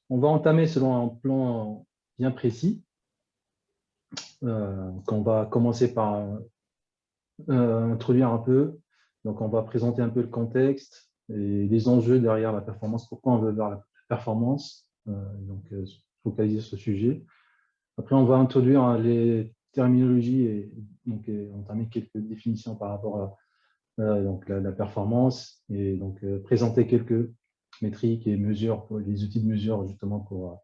on va entamer selon un plan bien précis. Qu'on va commencer par introduire un peu. Donc, on va présenter un peu le contexte et les enjeux derrière la performance, pourquoi on veut vers la performance, focaliser sur ce sujet. Après, on va introduire les terminologies et donc entamer quelques définitions par rapport à donc la performance et donc présenter quelques métriques et mesures, les outils de mesure justement pour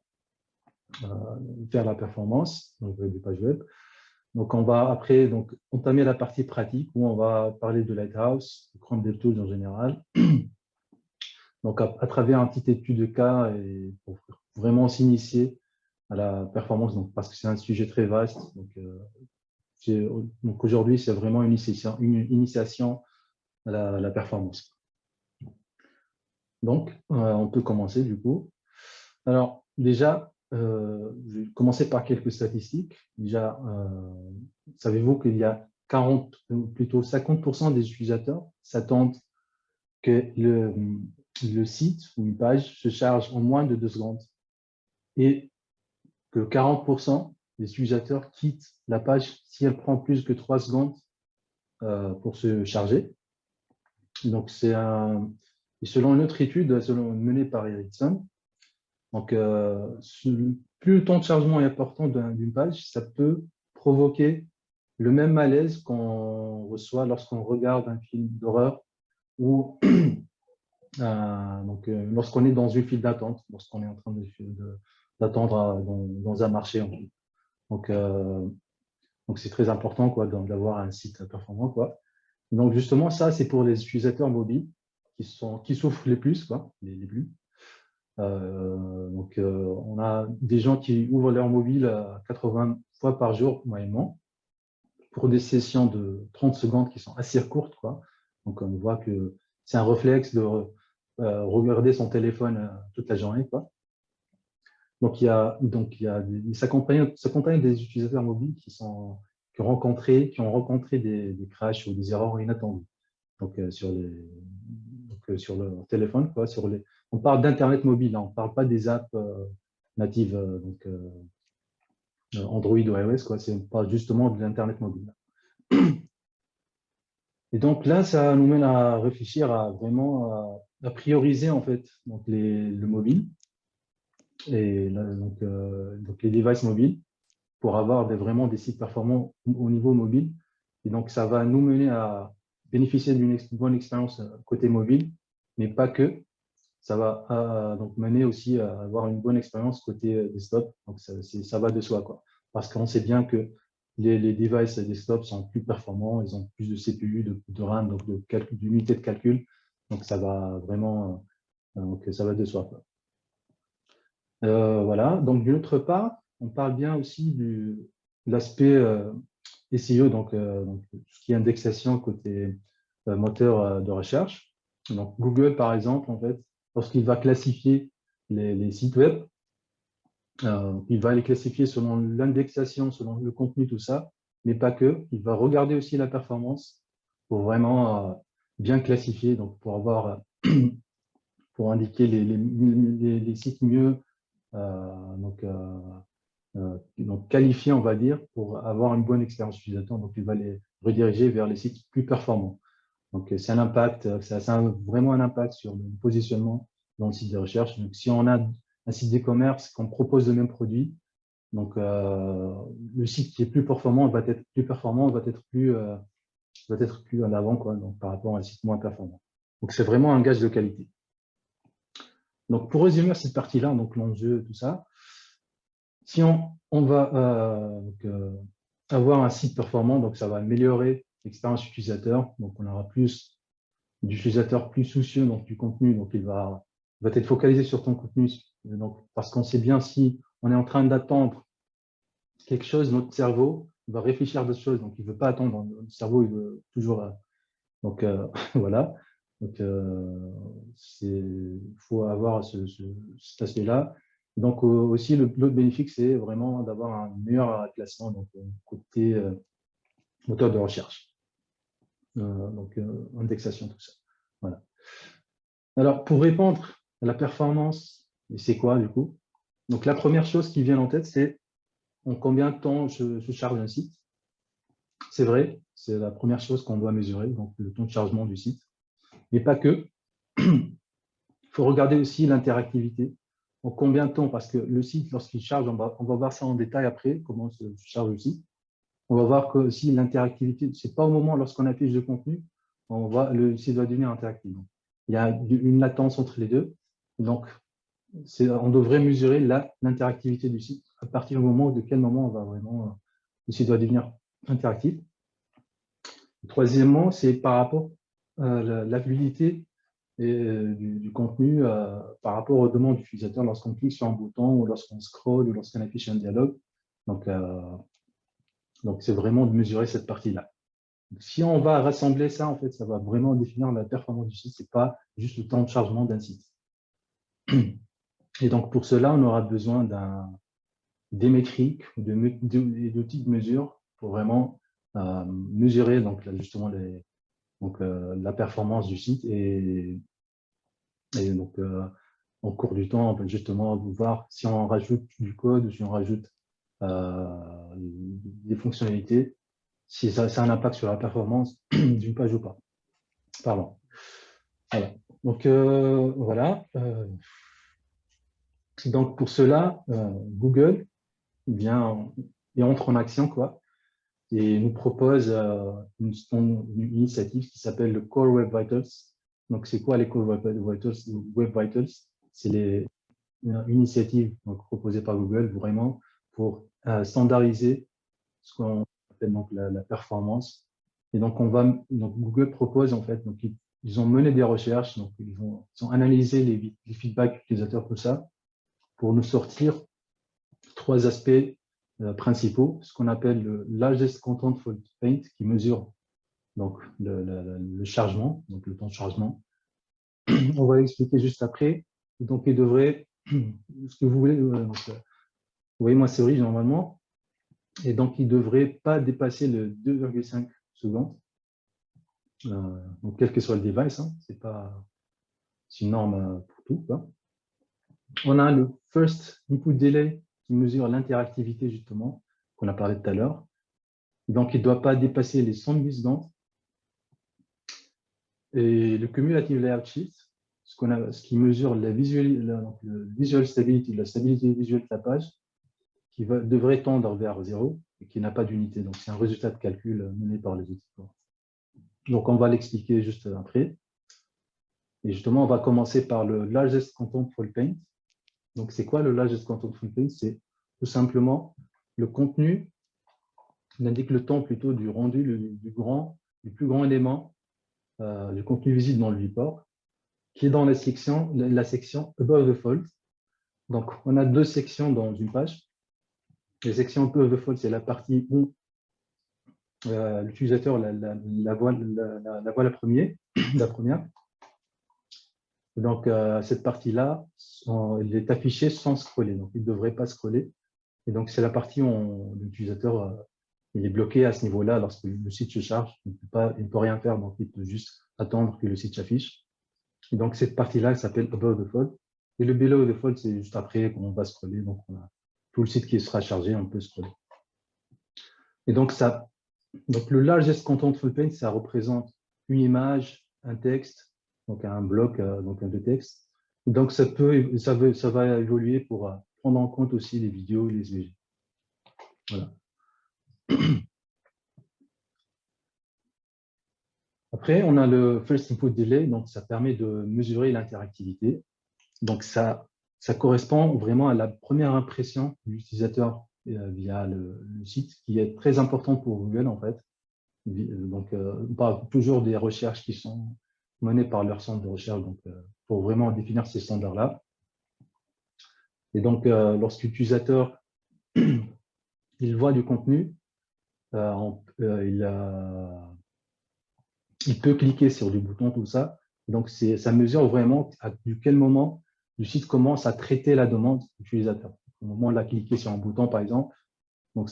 faire la performance donc, des pages web. Donc, on va après donc, entamer la partie pratique où on va parler de Lighthouse, de Chrome DevTools en général. Donc, à travers un petit étude de cas et pour vraiment s'initier à la performance, donc, parce que c'est un sujet très vaste. Donc aujourd'hui, c'est vraiment une initiation à la performance. Donc, on peut commencer du coup. Alors, déjà, je vais commencer par quelques statistiques. Déjà, savez-vous qu'il y a 40, plutôt 50% des utilisateurs s'attendent que le site ou une page se charge en moins de 2 secondes et que 40% des utilisateurs quittent la page si elle prend plus que 3 secondes pour se charger. Donc, selon une autre étude menée par Ericsson, donc, plus le temps de chargement est important d'une page, ça peut provoquer le même malaise qu'on reçoit lorsqu'on regarde un film d'horreur ou lorsqu'on est dans une file d'attente, lorsqu'on est en train d'attendre dans un marché. Donc, donc c'est très important quoi, d'avoir un site performant. Quoi. Donc, justement, ça, c'est pour les utilisateurs mobiles qui souffrent les plus, quoi, les plus. On a des gens qui ouvrent leur mobile à 80 fois par jour, moyennement, pour des sessions de 30 secondes qui sont assez courtes. Quoi. Donc, on voit que c'est un réflexe de regarder son téléphone toute la journée. Quoi. Donc, ça accompagne des utilisateurs mobiles qui ont rencontré des crashs ou des erreurs inattendues. Donc, sur le téléphone, quoi, on parle d'Internet mobile, hein, on ne parle pas des apps natives, Android ou iOS, quoi, on parle justement de l'Internet mobile. Et donc là, ça nous mène à réfléchir à vraiment à prioriser en fait donc le mobile et là, donc les devices mobiles pour avoir vraiment des sites performants au niveau mobile. Et donc ça va nous mener à bénéficier d'une bonne expérience côté mobile, mais pas que. Ça va donc mener aussi à avoir une bonne expérience côté desktop. Donc ça va de soi, quoi. Parce qu'on sait bien que les devices desktop sont plus performants, ils ont plus de CPU, de RAM, donc d'unités de calcul. Donc ça va vraiment, donc ça va de soi, quoi. Voilà. Donc d'une autre part, on parle bien aussi de l'aspect SEO, donc tout ce qui est indexation côté moteur de recherche. Donc Google, par exemple, en fait, lorsqu'il va classifier les sites web, il va les classifier selon l'indexation, selon le contenu, tout ça, mais pas que. Il va regarder aussi la performance pour vraiment bien classifier, donc pour indiquer les sites mieux, donc qualifiés, on va dire, pour avoir une bonne expérience utilisateur. Donc, il va les rediriger vers les sites plus performants. Donc, c'est un impact, ça a vraiment un impact sur le positionnement dans le site de recherche. Donc, si on a un site d'e-commerce qu'on propose le même produit, donc le site qui est plus performant va être plus performant, va être plus en avant quoi, donc, par rapport à un site moins performant. Donc, c'est vraiment un gage de qualité. Donc, pour résumer cette partie-là, donc l'enjeu, tout ça, si on va avoir un site performant, donc ça va améliorer l'expérience utilisateur, donc on aura plus d'utilisateurs plus soucieux donc, du contenu, donc il va être focalisé sur ton contenu, donc, parce qu'on sait bien si on est en train d'attendre quelque chose, notre cerveau va réfléchir à d'autres choses, donc il ne veut pas attendre, le cerveau il veut toujours, donc voilà, donc il faut avoir cet aspect-là. Donc aussi l'autre bénéfice c'est vraiment d'avoir un meilleur classement donc côté moteur de recherche, donc indexation tout ça. Voilà. Alors pour répondre à la performance, c'est quoi du coup? Donc, la première chose qui vient en tête, c'est en combien de temps je charge un site. C'est vrai, c'est la première chose qu'on doit mesurer, donc le temps de chargement du site. Mais pas que. Il faut regarder aussi l'interactivité. En combien de temps, parce que le site, lorsqu'il charge, on va voir ça en détail après, comment se charge le site. On va voir que aussi l'interactivité, ce n'est pas au moment lorsqu'on affiche le contenu, le site va devenir interactif. Donc, il y a une latence entre les deux. Donc, on devrait mesurer l'interactivité du site à partir du moment, de quel moment le site va devenir interactif. Troisièmement, c'est par rapport à la fluidité du contenu par rapport aux demandes d'utilisateurs lorsqu'on clique sur un bouton ou lorsqu'on scrolle ou lorsqu'on affiche un dialogue. Donc, c'est vraiment de mesurer cette partie-là. Si on va rassembler ça, en fait, ça va vraiment définir la performance du site. Ce n'est pas juste le temps de chargement d'un site. Et donc, pour cela, on aura besoin des métriques, d'outils de mesure pour vraiment mesurer donc, justement la performance du site. Et donc, en cours du temps, on peut justement voir si on rajoute du code ou si on rajoute des fonctionnalités, si ça a un impact sur la performance d'une page ou pas. Pardon. Voilà. Donc, voilà. Donc, pour cela, Google vient et entre en action, quoi, et nous propose une initiative qui s'appelle le Core Web Vitals. Donc, c'est quoi les Core Web Vitals? C'est une initiative donc, proposée par Google vraiment pour standardiser ce qu'on appelle donc la performance. Et donc, Google propose en fait, donc ils ont mené des recherches, donc ils ont analysé les feedbacks utilisateurs, tout ça, pour nous sortir 3 aspects principaux, ce qu'on appelle le Largest Contentful Paint, qui mesure donc le chargement, donc le temps de chargement. On va l'expliquer juste après. Donc, il devrait, ce que vous voulez, vous voyez ma souris normalement, et donc il ne devrait pas dépasser le 2,5 secondes. Donc, quel que soit le device, hein, c'est une norme pour tout. Hein. On a le First Input Delay qui mesure l'interactivité, justement, qu'on a parlé tout à l'heure. Donc, il ne doit pas dépasser les 100 millisecondes. Et le Cumulative Layout Sheet, ce qui mesure le visual stability, la stabilité visuelle de la page, qui devrait tendre vers 0 et qui n'a pas d'unité. Donc, c'est un résultat de calcul mené par les outils. Donc, on va l'expliquer juste après. Et justement, on va commencer par le Largest Contentful Paint. Donc, c'est quoi le Largest Contentful Paint? C'est tout simplement le contenu, il indique le temps plutôt du rendu du plus grand élément du contenu visible dans le viewport, qui est dans la section Above the Fold. Donc, on a 2 sections dans une page. La section Above the Fold, c'est la partie où l'utilisateur la voit la première. Donc, cette partie-là, elle est affichée sans scroller. Donc, il ne devrait pas scroller. Et donc, c'est la partie où l'utilisateur il est bloqué à ce niveau-là lorsque le site se charge. Il ne peut rien faire, donc il peut juste attendre que le site s'affiche. Et donc, cette partie-là s'appelle Above the Fold. Et le Below the Fold, c'est juste après qu'on va scroller. Donc, on a tout le site qui sera chargé, on peut scroller. Et donc, le Largest Contentful Paint, ça représente une image, un texte, donc un bloc donc de texte. Donc, ça va évoluer pour prendre en compte aussi les vidéos et les images. Voilà. Après, on a le First Input Delay, donc ça permet de mesurer l'interactivité. Donc, ça correspond vraiment à la première impression de l'utilisateur via le site, qui est très important pour Google, en fait. Donc, on parle toujours des recherches qui sont menées par leur centre de recherche, donc, pour vraiment définir ces standards-là. Et donc, lorsque l'utilisateur il voit du contenu, il peut cliquer sur du bouton, tout ça. Donc, ça mesure vraiment à quel moment le site commence à traiter la demande utilisateur. Au moment où il a cliqué sur un bouton, par exemple, donc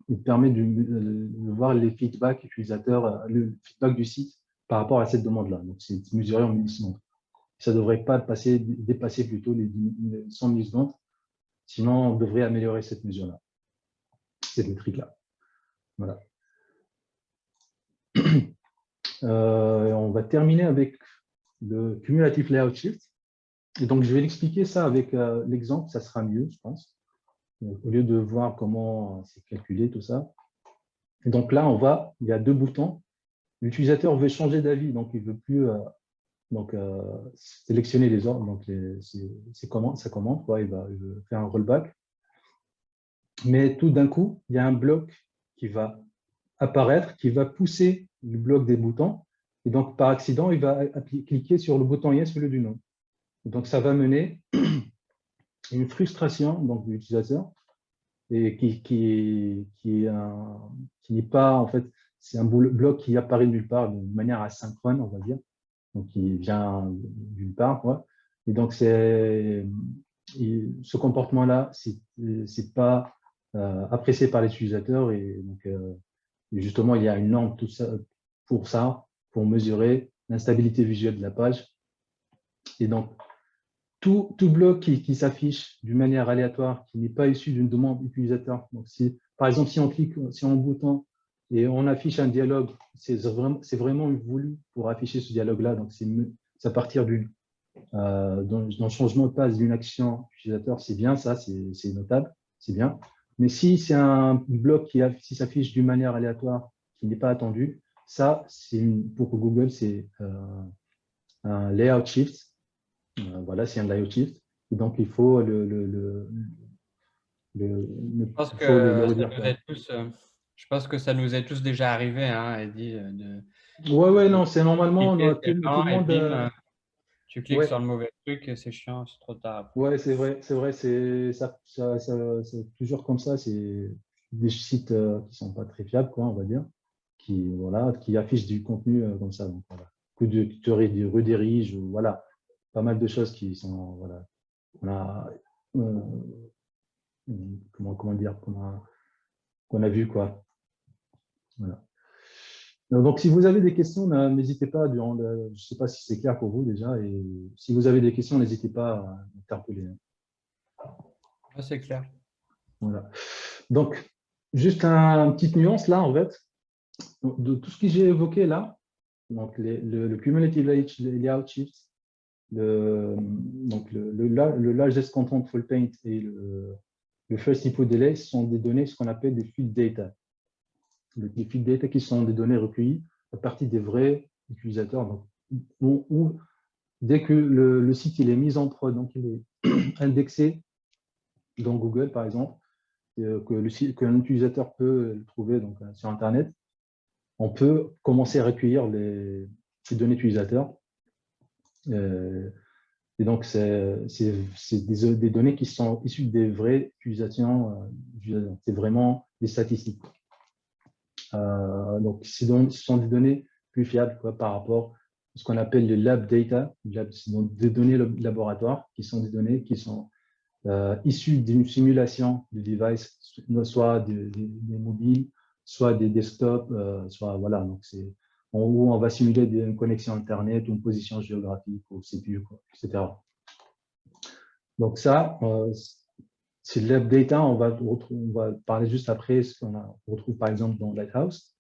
il permet de voir les feedbacks utilisateurs, le feedback du site par rapport à cette demande-là. Donc, c'est mesuré en millisecondes. Ça ne devrait pas dépasser plutôt les 100 millisecondes. Sinon, on devrait améliorer cette mesure-là, cette métrique-là. Voilà. On va terminer avec le cumulative layout shift. Et donc, je vais l'expliquer ça avec l'exemple, ça sera mieux, je pense, au lieu de voir comment c'est calculé, tout ça. Et donc là, il y a deux boutons. L'utilisateur veut changer d'avis, donc il ne veut plus sélectionner les ordres, donc sa commande, quoi, il veut faire un rollback. Mais tout d'un coup, il y a un bloc qui va apparaître, qui va pousser le bloc des boutons. Et donc, par accident, il va cliquer sur le bouton yes au lieu du non. Donc, ça va mener une frustration de l'utilisateur et qui n'est pas, en fait, c'est un bloc qui apparaît nulle part de manière asynchrone, on va dire. Donc, il vient d'une part, quoi. Et donc, ce comportement-là, c'est pas apprécié par les utilisateurs. Et donc, justement, il y a une norme pour mesurer l'instabilité visuelle de la page. Et donc, tout bloc qui s'affiche d'une manière aléatoire, qui n'est pas issu d'une demande utilisateur. Donc, par exemple, si on clique sur un bouton et on affiche un dialogue, c'est vraiment voulu pour afficher ce dialogue-là. Donc, c'est à partir d'un changement de passe d'une action utilisateur, c'est bien, ça, c'est notable, c'est bien. Mais si c'est un bloc qui s'affiche d'une manière aléatoire, qui n'est pas attendu, ça, pour Google, c'est un layout shift. Voilà, c'est un layout shift. Et donc, il faut le redire. Je pense que ça nous est tous déjà arrivé, hein, Eddy, Ouais, non, c'est normalement, tout le monde. Et bim, tu cliques Ouais, sur le mauvais truc et c'est chiant, c'est trop tard. ouais, c'est vrai, c'est toujours comme ça. C'est des sites qui ne sont pas très fiables, quoi, on va dire, qui affichent du contenu comme ça. Donc, voilà. Coup de redirige, ou voilà, pas mal de choses qui sont, voilà, on a, comment dire, qu'on a vu, quoi. Voilà. Donc, si vous avez des questions, n'hésitez pas, je ne sais pas si c'est clair pour vous déjà, et si vous avez des questions, n'hésitez pas à m'interpeller. C'est clair. Voilà. Donc, juste une petite nuance là, en fait, de tout ce que j'ai évoqué là, donc le cumulative layout shift, le largest contentful paint et le first input delay sont des données, ce qu'on appelle des feed data. Les feed data qui sont des données recueillies à partir des vrais utilisateurs. Donc, où, dès que le site il est mis en prod, donc il est indexé dans Google par exemple, qu'un utilisateur peut le trouver donc, sur Internet, on peut commencer à recueillir les données utilisateurs. Et donc, c'est des données qui sont issues des vraies utilisations. C'est vraiment des statistiques. Donc, ce sont des données plus fiables quoi, par rapport à ce qu'on appelle les lab data, donc des données laboratoires, qui sont des données qui sont issues d'une simulation de device, soit des mobiles, soit des desktops, soit voilà. Donc, c'est où on va simuler une connexion Internet, une position géographique au CPU, quoi, etc. Donc, ça, c'est le lab data. On va parler juste après ce qu'on retrouve par exemple dans Lighthouse.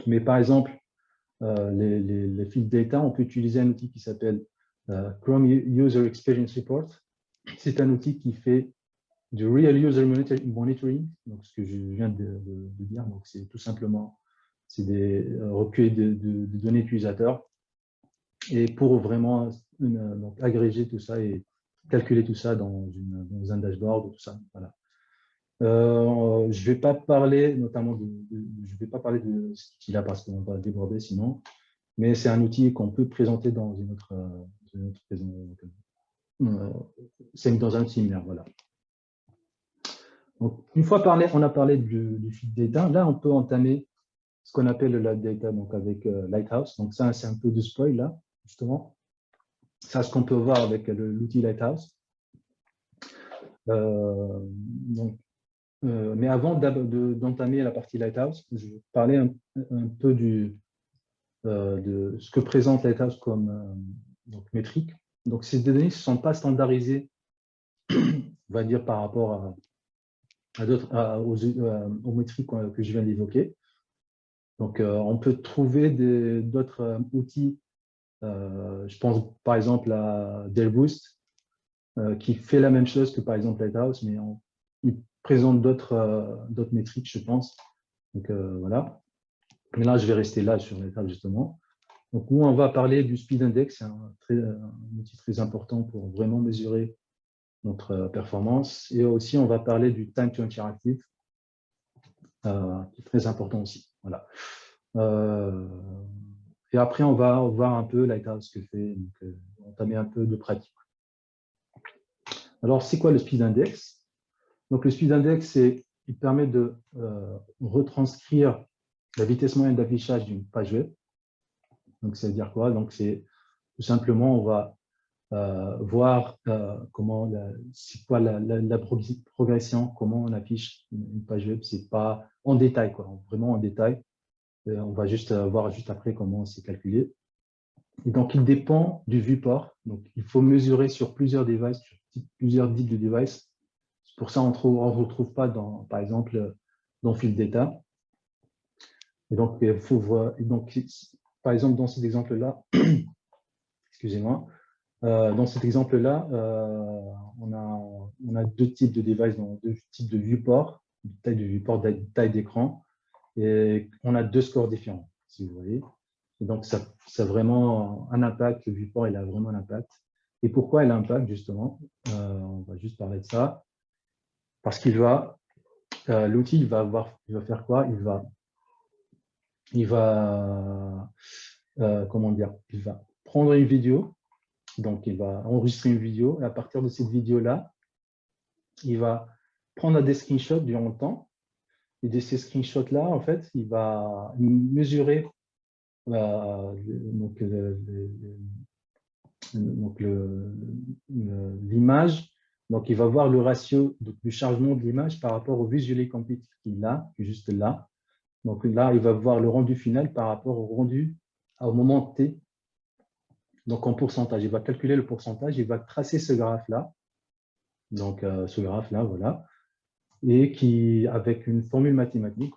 Mais par exemple, les field data, on peut utiliser un outil qui s'appelle Chrome User Experience Report. C'est un outil qui fait du Real User Monitoring, donc ce que je viens de dire. Donc, c'est tout simplement des recueils de données utilisateurs et pour vraiment donc, agréger tout ça et calculer tout ça dans un dashboard, tout ça. Voilà. Je ne vais pas parler notamment je vais pas parler de cet outil-là parce qu'on va déborder sinon, mais c'est un outil qu'on peut présenter dans une autre c'est dans un séminaire, voilà. Donc, une fois on a parlé du feed data, là on peut entamer ce qu'on appelle le lab data, donc avec Lighthouse. Donc ça c'est un peu de spoil là, justement. Ça ce qu'on peut voir avec l'outil Lighthouse. Mais avant d'entamer la partie Lighthouse, je vais parler un peu de ce que présente Lighthouse comme donc, métrique. Donc, ces données ne sont pas standardisées on va dire par rapport aux métriques que je viens d'évoquer. Donc, on peut trouver d'autres outils. Je pense par exemple à Delboost, qui fait la même chose que par exemple Lighthouse, mais il présente d'autres métriques, je pense. Donc, voilà. Mais là, je vais rester là sur Lighthouse, justement. Donc, nous, on va parler du Speed Index, c'est un outil très important pour vraiment mesurer notre performance. Et aussi, on va parler du Time to Interactive, qui est très important aussi. Voilà. Et après, on va voir un peu Lighthouse ce que fait, donc entamer un peu de pratique. Alors, c'est quoi le Speed Index? Donc, le Speed Index, il permet de retranscrire la vitesse moyenne d'affichage d'une page web. Donc, ça veut dire quoi? Donc, c'est tout simplement, on va voir comment, c'est quoi la progression, comment on affiche une page web. C'est pas en détail, quoi, vraiment en détail. On va juste voir juste après comment c'est calculé. Et donc, il dépend du viewport. Donc, il faut mesurer sur plusieurs devices, sur plusieurs types de devices. Pour ça, on ne retrouve pas, par exemple, dans Field Data. Et donc, il faut voir. Et donc, par exemple, dans cet exemple-là, excusez-moi, dans cet exemple-là, on a deux types de devices, donc deux types de viewport, taille de viewport, taille d'écran, et on a deux scores différents, si vous voyez. Et donc, ça a vraiment un impact, le viewport, il a vraiment un impact. Et pourquoi il a un impact, justement? On va juste parler de ça. Parce qu'il va, l'outil, il va faire quoi? Comment dire? Il va prendre une vidéo, donc il va enregistrer une vidéo, et à partir de cette vidéo-là, il va prendre des screenshots durant le temps, et de ces screenshots-là, en fait, il va mesurer l'image. Donc, il va voir le ratio du chargement de l'image par rapport au visually complete qu'il a, qui est juste là. Donc là, il va voir le rendu final par rapport au rendu au moment T. Donc en pourcentage, il va calculer le pourcentage, il va tracer ce graphe-là. Donc ce graphe-là, voilà. Et qui, avec une formule mathématique,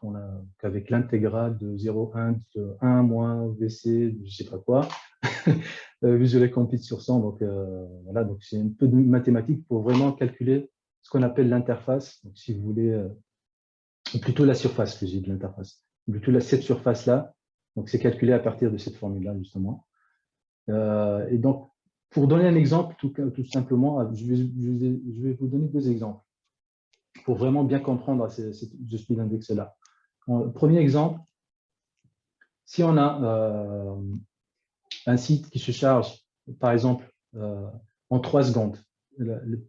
avec l'intégrale de 0,1, de 1 moins VC, je ne sais pas quoi, visually complete sur 100. Donc voilà, donc c'est un peu de mathématiques pour vraiment calculer ce qu'on appelle l'interface. Donc si vous voulez, plutôt la surface que j'ai de l'interface. Plutôt cette surface-là, donc c'est calculé à partir de cette formule-là, justement. Et donc, pour donner un exemple, tout simplement, je vais vous donner deux exemples pour vraiment bien comprendre ce speed index-là. Premier exemple, si on a un site qui se charge, par exemple, en 3 secondes,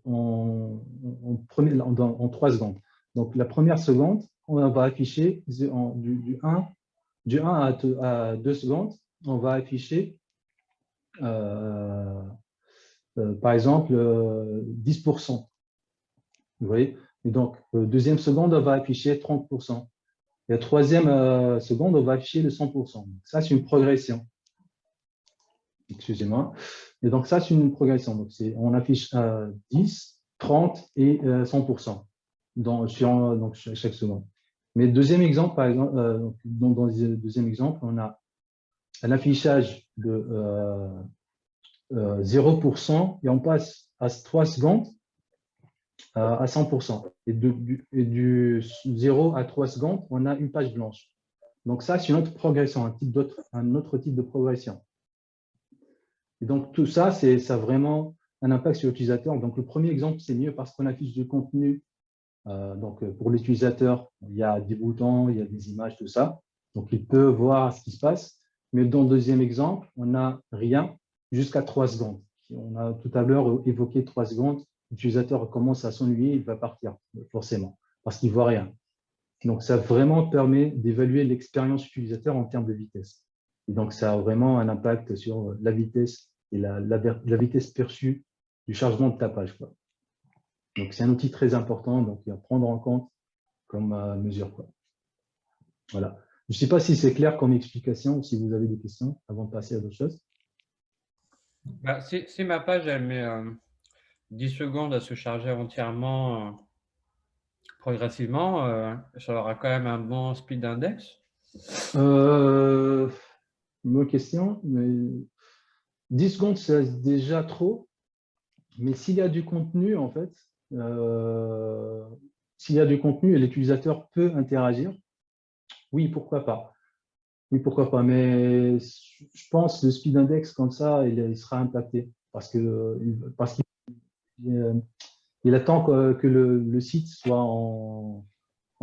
en 3 secondes. Donc, la première seconde, on va afficher du 1 à 2 secondes, on va afficher, par exemple, 10%. Vous voyez? Et donc, deuxième seconde, on va afficher 30%. Et la troisième seconde, on va afficher le 100%. Ça, c'est une progression. Excusez-moi. Et donc, ça, c'est une progression. Donc, on affiche 10, 30 et 100% donc, chaque seconde. Mais deuxième exemple, par exemple, dans le deuxième exemple, on a un affichage de 0% et on passe à 3 secondes à 100%. Et du 0 à 3 secondes, on a une page blanche. Donc ça, c'est une autre progression, un autre type de progression. Et donc tout ça, ça a vraiment un impact sur l'utilisateur. Donc le premier exemple, c'est mieux parce qu'on affiche du contenu. Donc pour l'utilisateur, il y a des boutons, il y a des images, tout ça. Donc il peut voir ce qui se passe. Mais dans le deuxième exemple, on n'a rien jusqu'à 3 secondes. On a tout à l'heure évoqué 3 secondes. L'utilisateur commence à s'ennuyer, il va partir, forcément, parce qu'il ne voit rien. Donc, ça vraiment permet d'évaluer l'expérience utilisateur en termes de vitesse. Et donc, ça a vraiment un impact sur la vitesse et la vitesse perçue du chargement de ta page, quoi. Donc, c'est un outil très important donc, à prendre en compte comme mesure, quoi. Voilà. Je ne sais pas si c'est clair comme explication ou si vous avez des questions avant de passer à d'autres choses. Bah, si ma page elle met 10 secondes à se charger entièrement progressivement, ça aura quand même un bon speed index. Bonne question, mais 10 secondes, c'est déjà trop. Mais s'il y a du contenu, en fait, s'il y a du contenu et l'utilisateur peut interagir, oui, pourquoi pas. Oui, pourquoi pas. Mais je pense que le speed index, comme ça, il sera impacté parce qu'il euh, il attend que le site soit en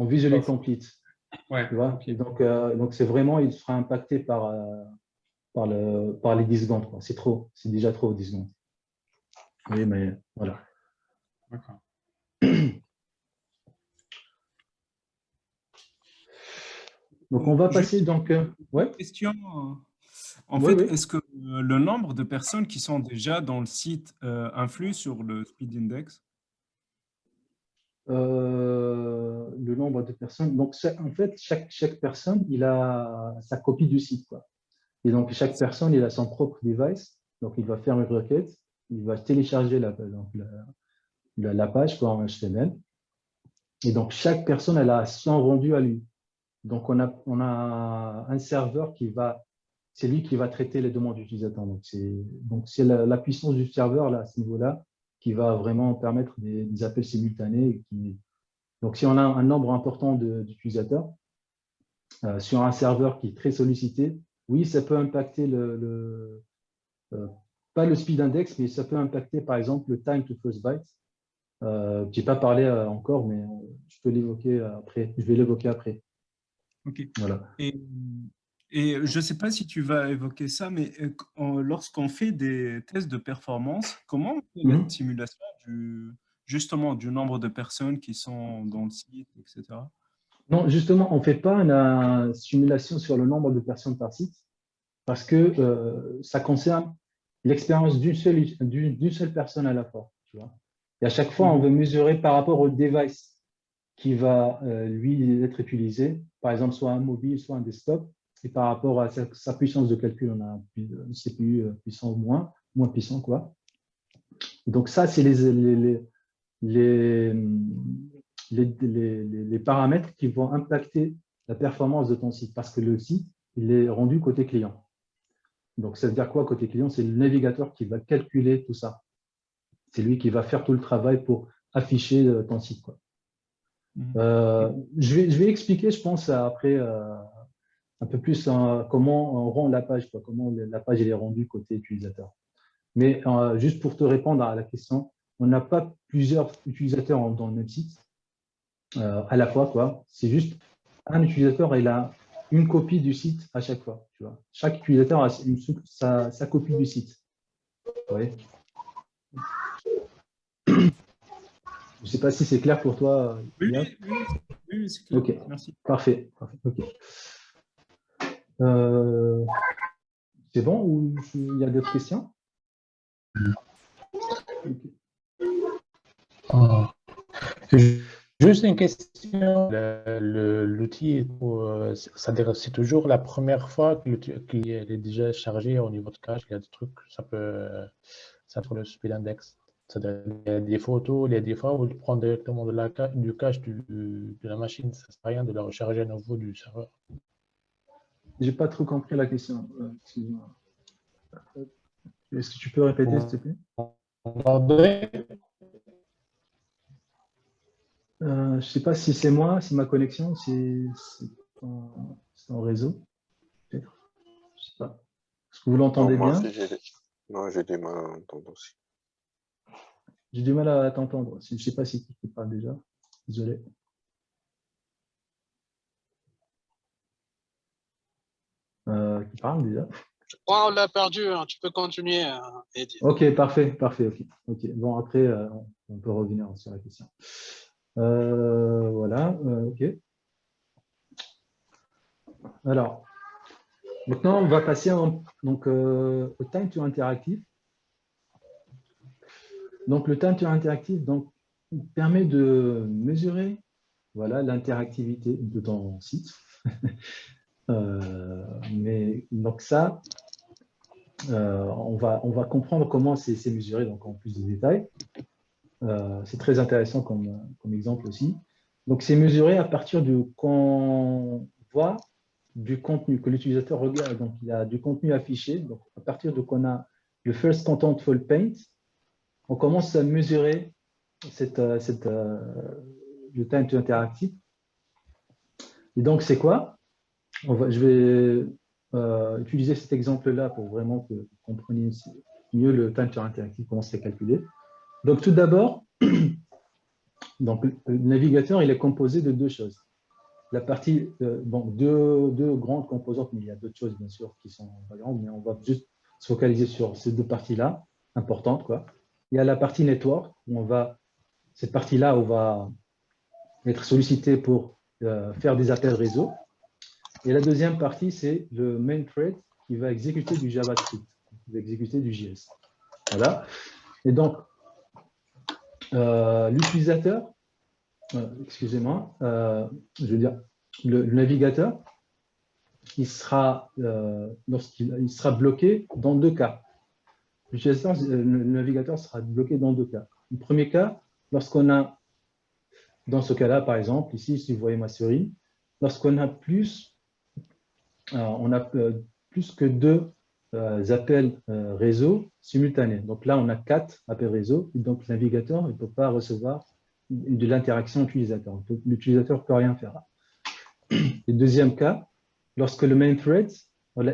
visually complete. Ouais, Tu vois? ok. Donc c'est vraiment, il sera impacté par les 10 secondes, quoi. C'est trop, c'est déjà trop, 10 secondes. Oui, mais voilà. D'accord. Donc on va passer Juste donc. une Ouais, question. En oui, fait, oui. est-ce que le nombre de personnes qui sont déjà dans le site influe sur le speed index? Le nombre de personnes. Donc, en fait, chaque personne, il a sa copie du site, quoi. Et donc, chaque personne, il a son propre device. Donc, il va faire une requête, il va télécharger la page quoi, en HTML. Et donc, chaque personne, elle a son rendu à lui. Donc, on a un serveur c'est lui qui va traiter les demandes d'utilisateurs. Donc c'est la puissance du serveur là, à ce niveau-là qui va vraiment permettre des appels simultanés. Donc, si on a un nombre important d'utilisateurs sur un serveur qui est très sollicité, oui, ça peut impacter pas le speed index, mais ça peut impacter par exemple le time to first byte. Je n'ai pas parlé encore, mais je peux l'évoquer après. Je vais l'évoquer après. Ok. Voilà. Et, et je ne sais pas si tu vas évoquer ça, mais lorsqu'on fait des tests de performance, comment on fait la Mhm. simulation justement du nombre de personnes qui sont dans le site, etc. Non, justement, on ne fait pas une simulation sur le nombre de personnes par site parce que ça concerne l'expérience d'une seule personne à la fois. Tu vois. Et à chaque fois, on Mhm. veut mesurer par rapport au device qui va, lui, être utilisé, par exemple, soit un mobile, soit un desktop, et par rapport à sa puissance de calcul, on a un CPU puissant ou moins puissant, quoi. Donc ça, c'est les, les paramètres qui vont impacter la performance de ton site, parce que le site, il est rendu côté client. Donc, ça veut dire quoi côté client? C'est le navigateur qui va calculer tout ça. C'est lui qui va faire tout le travail pour afficher ton site, quoi. Mhm. Je vais expliquer, je pense, après un peu plus comment on rend la page, quoi, comment la page elle est rendue côté utilisateur. Mais juste pour te répondre à la question, on n'a pas plusieurs utilisateurs dans le même site à la fois, quoi. C'est juste un utilisateur, il a une copie du site à chaque fois. Tu vois. Chaque utilisateur a sa copie du site. Ouais. Je ne sais pas si c'est clair pour toi, Oui, Yves. oui, oui, oui, c'est clair. Ok, Merci. parfait. Ok. Euh, c'est bon ou il y a d'autres questions? Ok. Ah. Juste une question. L'outil, c'est toujours la première fois que qu'il est déjà chargé au niveau de cache, il y a des trucs, ça peut le speed index. C'est-à-dire, il y a des photos, il y a des fois où il prend directement du cache de la machine. Ça ne sert à rien de la recharger à nouveau du serveur. J'ai pas trop compris la question. Excuse-moi. Est-ce que tu peux répéter, s'il te plaît? André, Je ne sais pas si c'est moi, si ma connexion, c'est en réseau, peut-être. Je sais pas. Est-ce que vous Non, l'entendez moi bien? aussi, j'ai du mal à entendre aussi. J'ai du mal à t'entendre. Je ne sais pas si tu parles déjà. Désolé. Qui parle déjà? On l'a perdu, hein. Tu peux continuer, Eddy. Ok, parfait. Ok. Bon, après, on peut revenir sur la question. Voilà, ok. Alors, maintenant, on va passer au time to interactive. Donc, le time to interactive permet de mesurer voilà, l'interactivité de ton site. Mais donc ça, on va comprendre comment c'est mesuré donc en plus de détails. C'est très intéressant comme exemple aussi. Donc, c'est mesuré à partir de qu'on voit du contenu, que l'utilisateur regarde. Donc, il y a du contenu affiché. Donc, à partir de qu'on a le First Contentful Paint, on commence à mesurer le time to interactive. Et donc, c'est quoi? Je vais utiliser cet exemple-là pour vraiment que vous compreniez mieux le time to interactive, comment c'est calculé. Donc, tout d'abord, donc, le navigateur, il est composé de deux choses. La partie, bon, deux grandes composantes, mais il y a d'autres choses, bien sûr, qui sont pas grandes, mais on va juste se focaliser sur ces deux parties-là, importantes, quoi. Il y a la partie network, où cette partie-là, on va être sollicité pour faire des appels réseau. Et la deuxième partie, c'est le main thread qui va exécuter du JavaScript, qui va exécuter du JS. Voilà. Et donc, l'utilisateur, excusez-moi, je veux dire, le navigateur, lorsqu'il sera bloqué dans deux cas. Le navigateur sera bloqué dans deux cas. Le premier cas, lorsqu'on a, dans ce cas-là, par exemple, ici, si vous voyez ma souris, lorsqu'on a plus que deux appels réseau simultanés. Donc là, on a 4 appels réseau, et donc le navigateur ne peut pas recevoir de l'interaction utilisateur. L'utilisateur ne peut rien faire. Et deuxième cas, lorsque le main thread,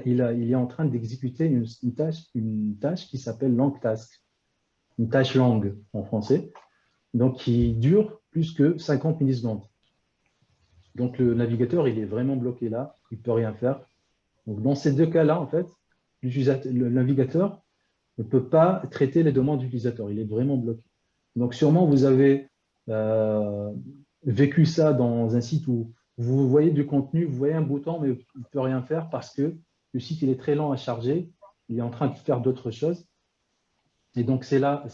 il est en train d'exécuter une tâche qui s'appelle long task, une tâche longue en français, donc qui dure plus que 50 millisecondes. Donc le navigateur, il est vraiment bloqué là, il ne peut rien faire. Donc dans ces deux cas-là, en fait, le navigateur ne peut pas traiter les demandes d'utilisateur, il est vraiment bloqué. Donc sûrement, vous avez vécu ça dans un site où vous voyez du contenu, vous voyez un bouton, mais il ne peut rien faire parce que le site il est très lent à charger, il est en train de faire d'autres choses. Et donc c'est là,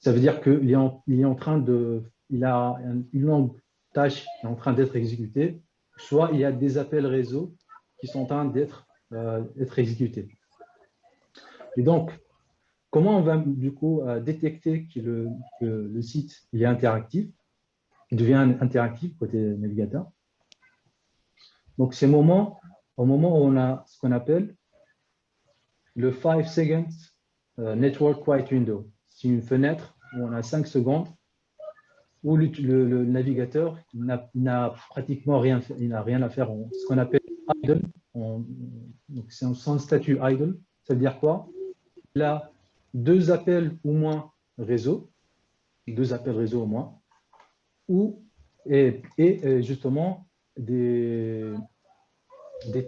ça veut dire qu'il est en train il a une longue tâche qui est en train d'être exécutée, soit il y a des appels réseau qui sont en train d'être exécutés. Et donc, comment on va du coup détecter que le site il est interactif, il devient interactif côté navigateur? Donc, c'est au moment où on a ce qu'on appelle le 5 seconds network quiet window. C'est une fenêtre où on a 5 secondes où le navigateur n'a pratiquement rien, il n'a rien à faire. Ce qu'on appelle idle, c'est son statut idle. Ça veut dire quoi? Il a deux appels au moins réseau, au moins, et justement des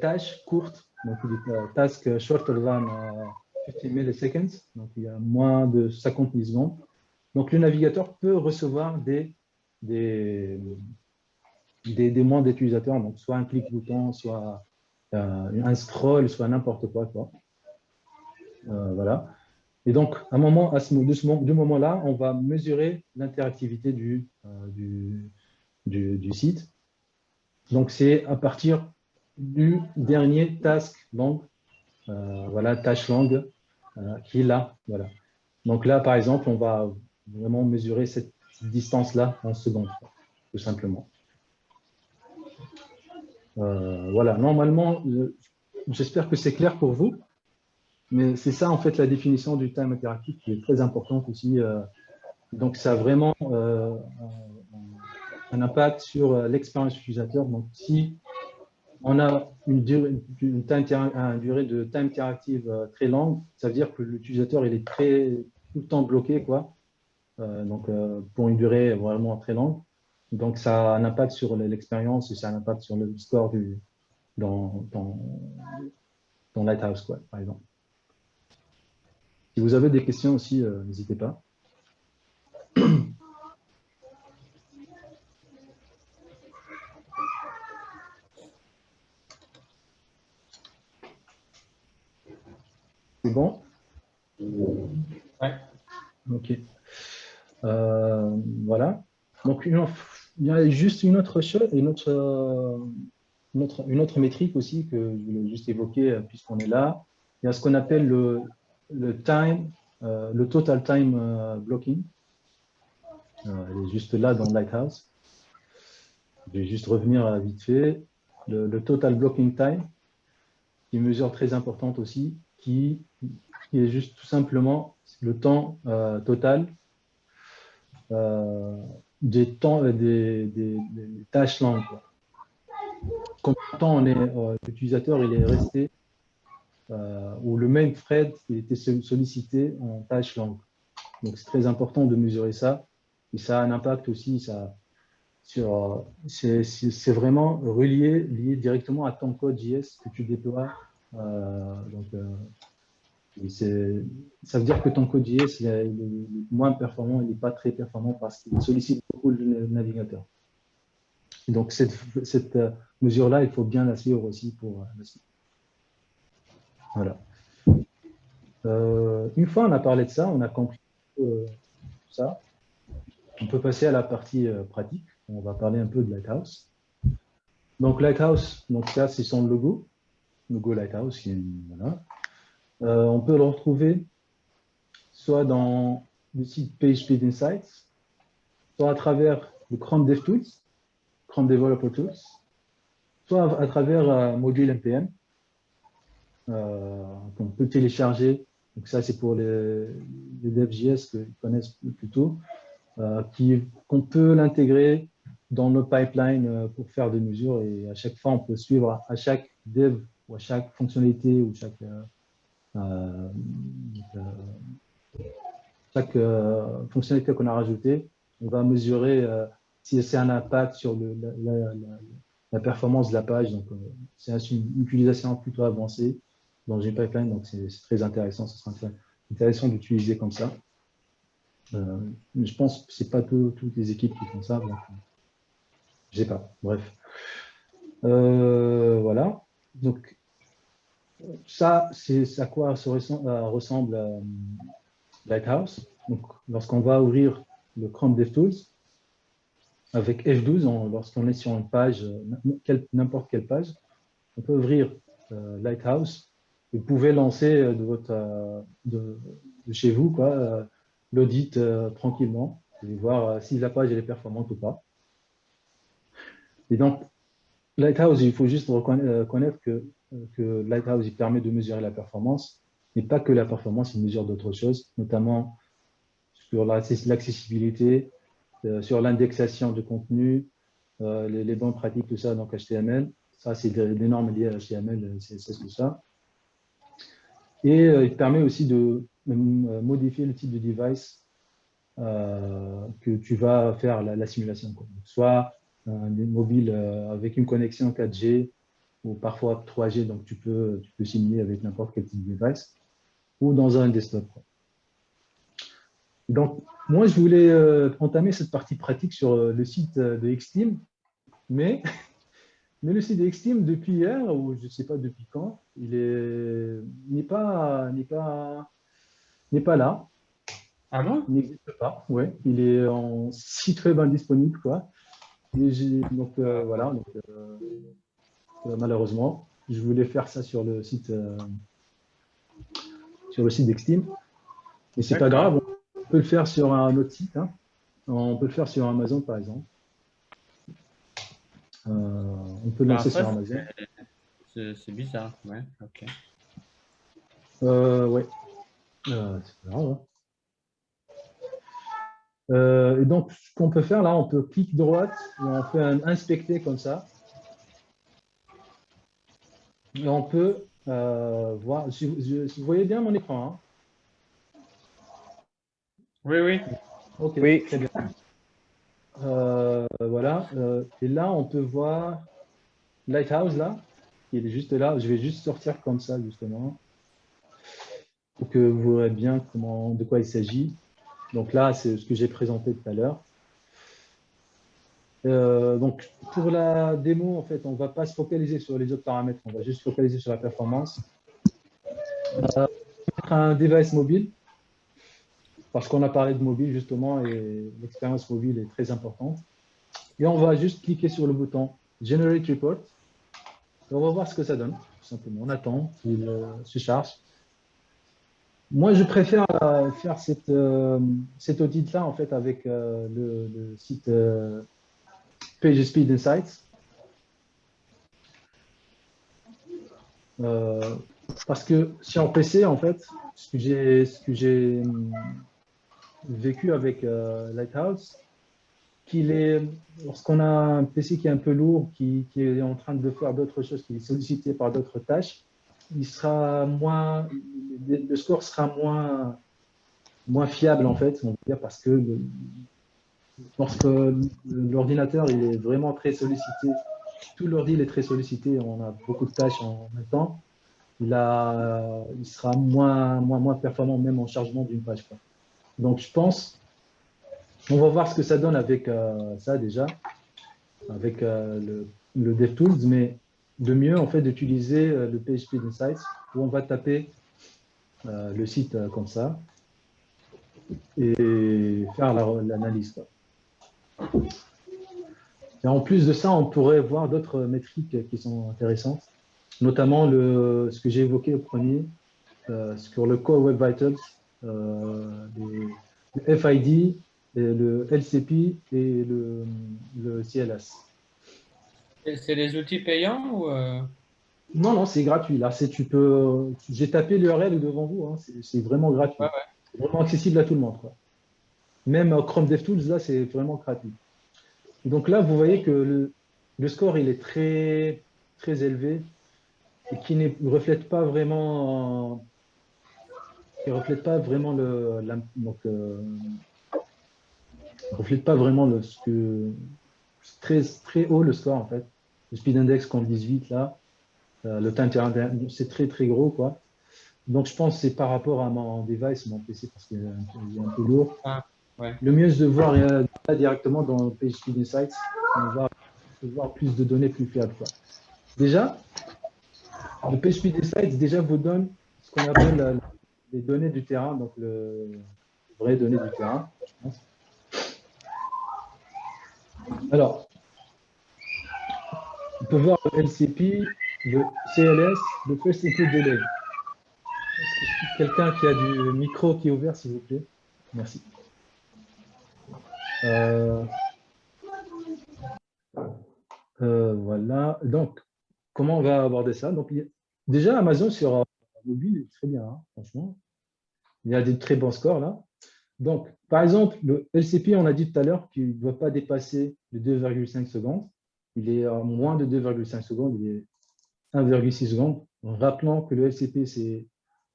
tâches courtes, donc des tasks shorter than 50 milliseconds, donc il y a moins de 50 millisecondes. Donc le navigateur peut recevoir des demandes d'utilisateurs, donc soit un clic-bouton, soit un scroll, soit n'importe quoi. Voilà. Et donc, à ce moment-là, on va mesurer l'interactivité du site. Donc, c'est à partir du dernier task long, voilà, tâche longue, qui est là. Voilà. Donc là, par exemple, on va vraiment mesurer cette distance-là en secondes, tout simplement. Voilà, normalement, j'espère que c'est clair pour vous. Mais c'est ça, en fait, la définition du time interactif qui est très importante aussi. Donc, ça a vraiment un impact sur l'expérience utilisateur. Donc, si on a une durée de time interactive très longue, ça veut dire que l'utilisateur il est tout le temps bloqué, quoi. Donc, pour une durée vraiment très longue. Donc, ça a un impact sur l'expérience et ça a un impact sur le score dans Lighthouse, quoi, par exemple. Si vous avez des questions aussi, n'hésitez pas. C'est bon? Ouais. Ok. Voilà. Donc, il y a juste une autre chose, une autre métrique aussi que je voulais juste évoquer puisqu'on est là. Il y a ce qu'on appelle le time le total time blocking. Elle est juste là dans Lighthouse. Je vais juste revenir vite fait. Le total blocking time, qui est une mesure très importante aussi, qui est juste tout simplement le temps total des tâches longues. Quand l'utilisateur il est resté ou le même thread il était sollicité en tâches longues. Donc c'est très important de mesurer ça et ça a un impact aussi sur c'est vraiment lié directement à ton code JS que tu déploies. Ça veut dire que ton code JS il est moins performant, il n'est pas très performant parce qu'il sollicite beaucoup le navigateur. Et donc cette mesure-là, il faut bien la suivre aussi pour la suite. Voilà. Une fois on a parlé de ça, on a compris ça, on peut passer à la partie pratique. On va parler un peu de Lighthouse. Donc Lighthouse, donc ça c'est son logo Lighthouse. Voilà. On peut le retrouver soit dans le site PageSpeed Insights, soit à travers le Chrome DevTools, Chrome Developer Tools, soit à travers Module NPM, qu'on peut télécharger. Donc ça, c'est pour les devs.js qu'ils connaissent plutôt, qu'on peut l'intégrer dans nos pipelines pour faire des mesures. Et à chaque fois, on peut suivre à chaque dev ou à chaque fonctionnalité ou chaque fonctionnalité qu'on a rajoutée, on va mesurer si c'est un impact sur la performance de la page. Donc, c'est une utilisation plutôt avancée dans une pipeline, donc c'est très intéressant. Ce sera intéressant d'utiliser comme ça. Je pense que ce n'est pas toutes les équipes qui font ça. Donc, je ne sais pas. Bref. Voilà. Donc, ça, c'est à quoi ressemble Lighthouse. Donc, lorsqu'on va ouvrir le Chrome DevTools, avec F12, lorsqu'on est sur une page, n'importe quelle page, on peut ouvrir Lighthouse. Vous pouvez lancer de chez vous l'audit tranquillement et voir si la page est performante ou pas. Et donc, Lighthouse, il faut juste reconnaître que Lighthouse il permet de mesurer la performance, mais pas que la performance, il mesure d'autres choses, notamment sur l'accessibilité, sur l'indexation de contenu, les bonnes pratiques, tout ça, donc HTML. Ça, c'est des normes liées à HTML, c'est tout ça. Et il permet aussi de modifier le type de device que tu vas faire la simulation. Soit un mobile avec une connexion 4G ou parfois 3G, donc tu peux simuler avec n'importe quel type de device, ou dans un desktop. Donc, moi, je voulais entamer cette partie pratique sur le site de Xteam, mais le site de Xteam, depuis hier, ou je ne sais pas depuis quand, n'est pas là. Ah bon? Il n'existe pas, ouais. Il est en site web indisponible, quoi. Donc, voilà. Donc, malheureusement, je voulais faire ça sur le site d'Xteam. Mais c'est pas grave, on peut le faire sur un autre site. Hein. On peut le faire sur Amazon, par exemple. On peut le lancer sur Amazon. C'est bizarre, ouais, ok. Ouais. C'est pas grave. Et donc, ce qu'on peut faire là, on peut cliquer droite et on peut inspecter comme ça. Et on peut voir. Vous voyez bien mon écran, hein? Oui, oui. Ok, oui. très bien. Voilà. Et là, on peut voir Lighthouse là. Il est juste là. Je vais juste sortir comme ça justement pour que vous verrez bien de quoi il s'agit. Donc là, c'est ce que j'ai présenté tout à l'heure. Donc pour la démo, en fait, on ne va pas se focaliser sur les autres paramètres. On va juste se focaliser sur la performance. Un device mobile. Parce qu'on a parlé de mobile justement et l'expérience mobile est très importante. Et on va juste cliquer sur le bouton Generate Report. Et on va voir ce que ça donne, tout simplement. On attend qu'il se charge. Moi, je préfère faire cet audit-là en fait avec le site PageSpeed Insights. Parce que sur PC, en fait, ce que j'ai vécu avec Lighthouse, lorsqu'on a un PC qui est un peu lourd, qui est en train de faire d'autres choses, qui est sollicité par d'autres tâches, le score sera moins fiable, en fait, on va dire, parce que lorsque l'ordinateur il est vraiment très sollicité, tout l'ordi est très sollicité, on a beaucoup de tâches en même temps, il sera moins performant même en chargement d'une page, quoi. Donc, je pense, on va voir ce que ça donne avec ça déjà, avec le DevTools, mais de mieux, en fait, d'utiliser le PHP Insights où on va taper le site comme ça et faire l'analyse, quoi. Et en plus de ça, on pourrait voir d'autres métriques qui sont intéressantes, notamment ce que j'ai évoqué au premier, sur le Core Web Vitals, le FID, et le LCP et le CLS. C'est des outils payants ou Non, non, c'est gratuit. Là, j'ai tapé l'URL devant vous, hein, c'est vraiment gratuit. Ouais, C'est vraiment accessible à tout le monde, quoi. Même Chrome DevTools, là, c'est vraiment gratuit. Donc là, vous voyez que le score, il est très, très élevé et qui ne reflète pas vraiment, reflète pas vraiment reflète pas vraiment très, très haut le score, en fait. Le speed index qu'on 18 là, le time c'est très, très gros, quoi. Donc, je pense que c'est par rapport à mon device, mon PC, parce qu'il est un peu lourd. Ah, ouais. Le mieux, c'est de voir directement dans PageSpeed Insights. On va voir plus de données plus fiables, quoi. Déjà, le PageSpeed Insights déjà vous donne ce qu'on appelle les données du terrain, donc les vraies données du terrain, je pense. Alors, on peut voir le LCP, le CLS, le First Input Delay. Quelqu'un qui a du micro qui est ouvert, s'il vous plaît. Merci. Voilà. Donc, comment on va aborder ça? Donc, déjà, Amazon sur mobile est très bien, hein, franchement. Il y a des très bons scores là. Donc, par exemple, le LCP, on a dit tout à l'heure qu'il ne doit pas dépasser les 2,5 secondes. Il est à moins de 2,5 secondes, il est 1,6 secondes. Rappelons que le LCP, c'est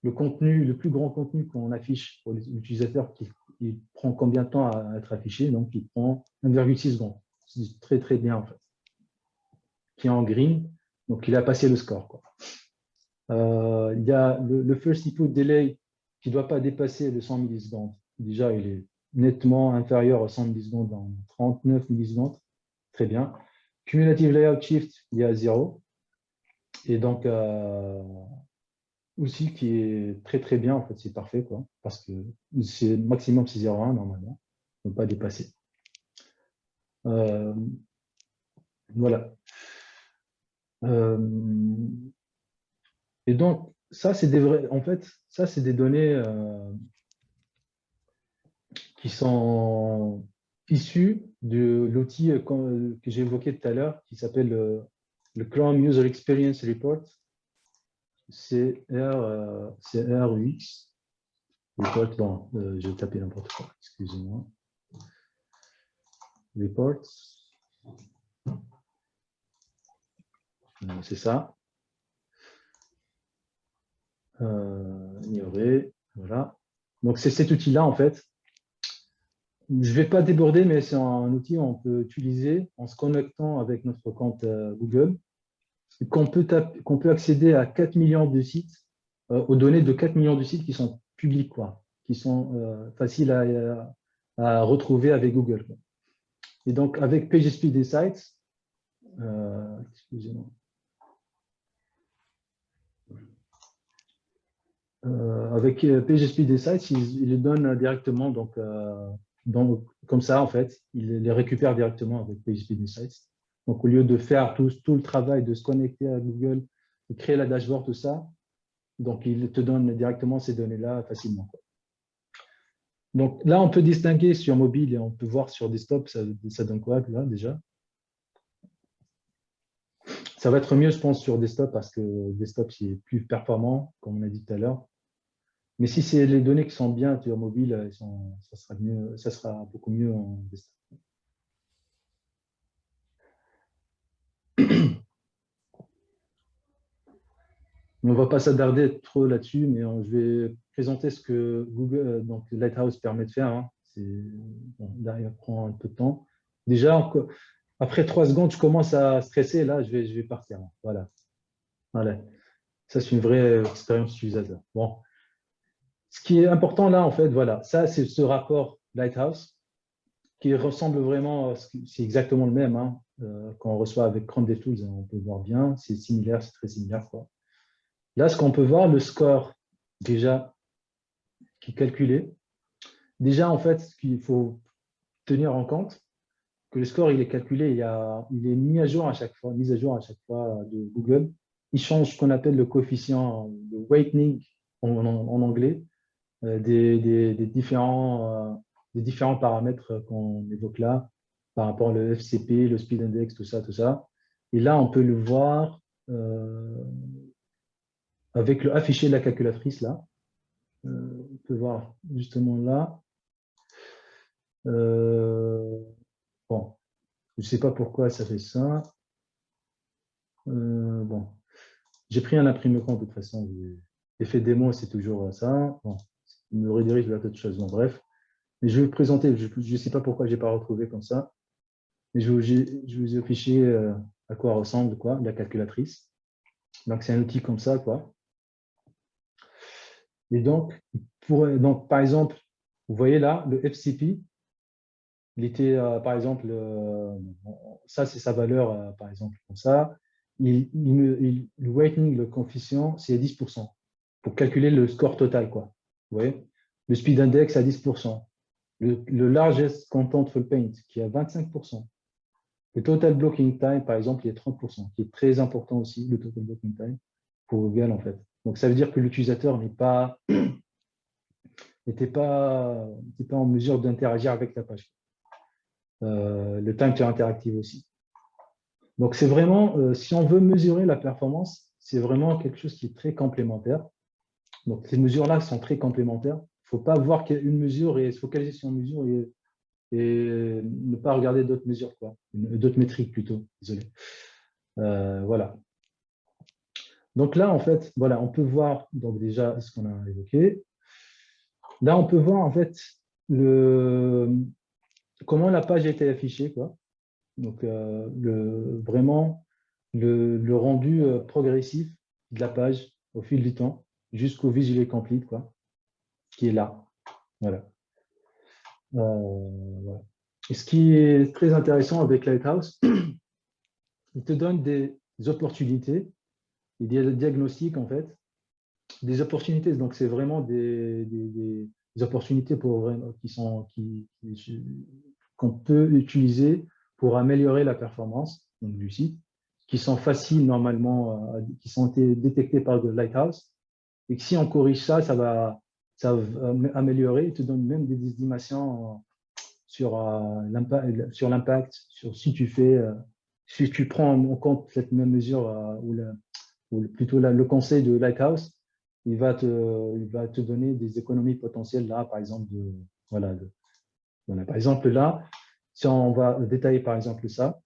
le contenu, le plus grand contenu qu'on affiche pour l'utilisateur il prend combien de temps à être affiché? Donc, il prend 1,6 secondes. C'est très, très bien, en fait. Qui est en green, donc il a passé le score, quoi. Il y a le first input delay qui ne doit pas dépasser les 100 millisecondes. Déjà, il est nettement inférieur à 100 millisecondes, en 39 millisecondes. Très bien. Cumulative layout shift, il y a 0. Et donc, aussi qui est très très bien, en fait, c'est parfait, quoi, parce que c'est maximum c'est 0,1 normalement, ne pas dépasser. Voilà. Et donc, ça, c'est des données qui sont issues de l'outil que j'ai évoqué tout à l'heure, qui s'appelle le Chrome User Experience Report. C'est RUX. Report, bon, j'ai tapé n'importe quoi, excusez-moi. Report. C'est ça. Ignorer, voilà. Donc, c'est cet outil-là, en fait. Je ne vais pas déborder, mais c'est un outil qu'on peut utiliser en se connectant avec notre compte Google, qu'on peut accéder à 4 millions de sites, aux données de 4 millions de sites qui sont publics, quoi, qui sont faciles à retrouver avec Google, quoi. Et donc, avec PageSpeed Insights, excusez-moi. Avec PageSpeed Insights, il les donne directement, donc comme ça, en fait, il les récupère directement avec PageSpeed Insights. Donc, au lieu de faire tout le travail de se connecter à Google, de créer la dashboard, tout ça, Donc, il te donne directement ces données-là facilement. Donc là, on peut distinguer sur mobile et on peut voir sur desktop, ça donne quoi là déjà? Ça va être mieux, je pense, sur desktop parce que desktop, c'est plus performant, comme on a dit tout à l'heure. Mais si c'est les données qui sont bien sur mobile, ça sera mieux, ça sera beaucoup mieux en desktop. On ne va pas s'attarder trop là-dessus, mais je vais présenter ce que Google, donc Lighthouse permet de faire. Hein. Bon, là, il prend un peu de temps. Déjà, après 3 secondes, je commence à stresser. Là, je vais partir. Voilà. Voilà. Ça, c'est une vraie expérience utilisateur. Bon. Ce qui est important là, en fait, voilà. Ça, c'est ce rapport Lighthouse qui ressemble vraiment, c'est exactement le même. Hein. Quand on reçoit avec Chrome DevTools, on peut voir bien. C'est similaire, c'est très similaire, quoi. Là, ce qu'on peut voir, le score déjà qui est calculé. Déjà, en fait, ce qu'il faut tenir en compte, que le score, il est calculé, il est mis à jour à chaque fois de Google. Il change ce qu'on appelle le coefficient, le weighting en anglais, des différents paramètres qu'on évoque là, par rapport au FCP, le speed index, tout ça, tout ça. Et là, on peut le voir avec le affiché de la calculatrice là. On peut voir justement là. Bon, je ne sais pas pourquoi ça fait ça. Bon, j'ai pris un imprimé-compte de toute façon. L'effet démo, c'est toujours ça. Bon, il me redirige vers d'autres choses. Bon, bref, mais je vais vous présenter. Je ne sais pas pourquoi je n'ai pas retrouvé comme ça. Mais je vous ai affiché à quoi ressemble la calculatrice. Donc, c'est un outil comme ça, quoi. Et donc, par exemple, vous voyez là, le FCP, il était, par exemple, ça c'est sa valeur, par exemple, comme ça. Le weighting, le coefficient, c'est 10% pour calculer le score total, quoi. Vous voyez? Le speed index à 10%. Le largest contentful paint qui est à 25%. Le total blocking time, par exemple, il est 30%, qui est très important aussi, le total blocking time, pour Google, en fait. Donc, ça veut dire que l'utilisateur n'était pas en mesure d'interagir avec la page. Le time to interactive aussi. Donc, c'est vraiment, si on veut mesurer la performance, c'est vraiment quelque chose qui est très complémentaire. Donc, ces mesures-là sont très complémentaires. Il ne faut pas voir qu'une mesure et se focaliser sur une mesure et ne pas regarder d'autres mesures, d'autres métriques plutôt, désolé. Voilà. Donc là, en fait, voilà, on peut voir donc déjà ce qu'on a évoqué. Là, on peut voir en fait comment la page a été affichée, quoi. Donc, vraiment le rendu progressif de la page au fil du temps jusqu'au visually complete, quoi, qui est là. Voilà. Voilà. Et ce qui est très intéressant avec Lighthouse, il te donne des opportunités et des diagnostics, en fait. Des opportunités, donc c'est vraiment des opportunités qu'on peut utiliser pour améliorer la performance du site, qui sont faciles normalement, qui sont détectées par le Lighthouse, et que si on corrige ça, ça va améliorer, il te donne même des estimations sur l'impact, sur si tu prends en compte cette même mesure, ou plutôt le conseil de Lighthouse, il va te donner des économies potentielles là, par exemple, voilà, par exemple là, si on va détailler par exemple ça,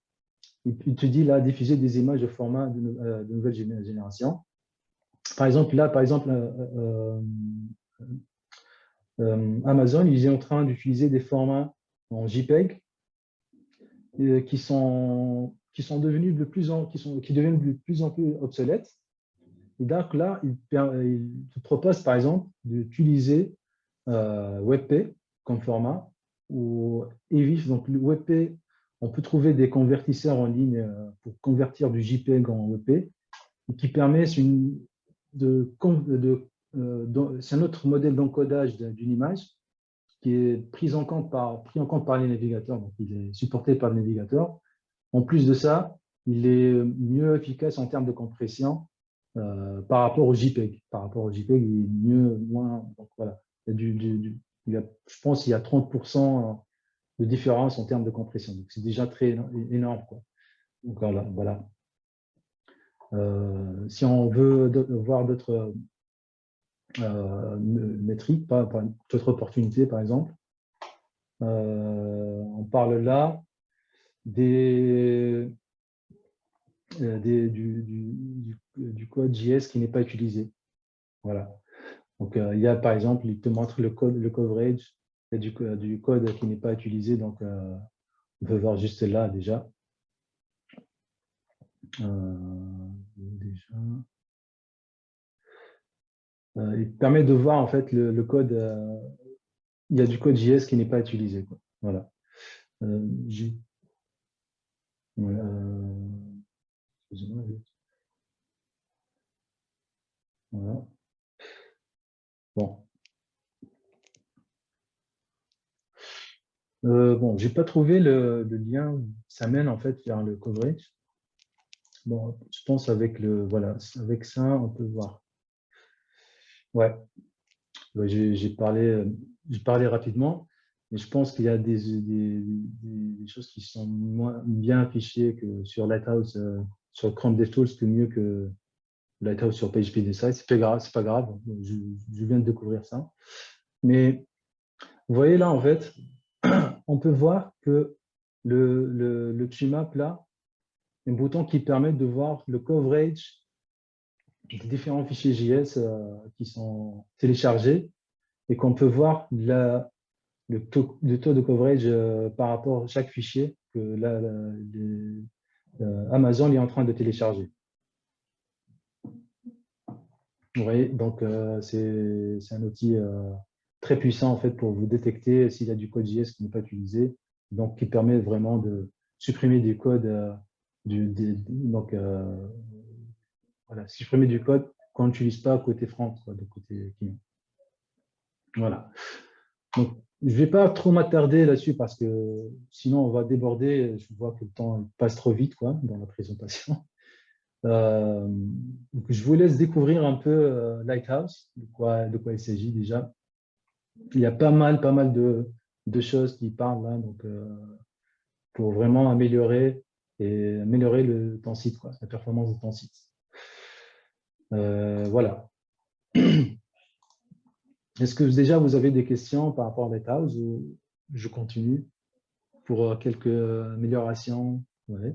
il te dit là, diffuser des images de format de nouvelle génération. Par exemple, là, Amazon, ils sont en train d'utiliser des formats en JPEG qui deviennent de plus en plus obsolètes. Et donc là, il te propose par exemple d'utiliser WebP comme format ou EVIF. Donc le WebP, on peut trouver des convertisseurs en ligne pour convertir du JPEG en WebP, et qui permet c'est un autre modèle d'encodage d'une image qui est pris en compte par les navigateurs, donc il est supporté par le navigateur. En plus de ça, il est mieux efficace en termes de compression par rapport au JPEG. Par rapport au JPEG, il est mieux, moins. Donc voilà. Je pense qu'il y a 30% de différence en termes de compression. Donc c'est déjà très énorme, quoi. Donc voilà. Si on veut voir d'autres métriques, d'autres opportunités, par exemple, on parle là du code JS qui n'est pas utilisé. Voilà. Donc, il y a, par exemple, il te montre le coverage du code qui n'est pas utilisé. Donc, on peut voir juste là déjà. Il permet de voir en fait le code. Il y a du code JS qui n'est pas utilisé, quoi. Voilà. Excusez-moi. Voilà. Bon. Bon, j'ai pas trouvé le lien. Ça mène en fait vers le coverage. Bon, je pense avec avec ça, on peut voir. Ouais, j'ai parlé rapidement, mais je pense qu'il y a des choses qui sont moins bien affichées que sur Lighthouse, sur Chrome DevTools, que mieux que Lighthouse sur PHP Design. C'est pas grave. Je viens de découvrir ça. Mais vous voyez là, en fait, on peut voir que le Trimap là, un bouton qui permet de voir le coverage des différents fichiers JS qui sont téléchargés et qu'on peut voir le taux de coverage par rapport à chaque fichier que Amazon est en train de télécharger. Vous voyez, donc c'est un outil très puissant en fait pour vous détecter s'il y a du code JS qui n'est pas utilisé, donc qui permet vraiment de supprimer du code, voilà, supprimer du code qu'on n'utilise pas côté front, quoi, de côté client. Voilà. Donc, je ne vais pas trop m'attarder là-dessus parce que sinon on va déborder. Je vois que le temps passe trop vite, quoi, dans la présentation. Donc je vous laisse découvrir un peu Lighthouse, de quoi il s'agit déjà. Il y a pas mal de choses qui parlent là, donc pour vraiment améliorer ton site, quoi, la performance de ton site. Voilà. Est-ce que déjà vous avez des questions par rapport à Lighthouse ou je continue pour quelques améliorations? Ouais.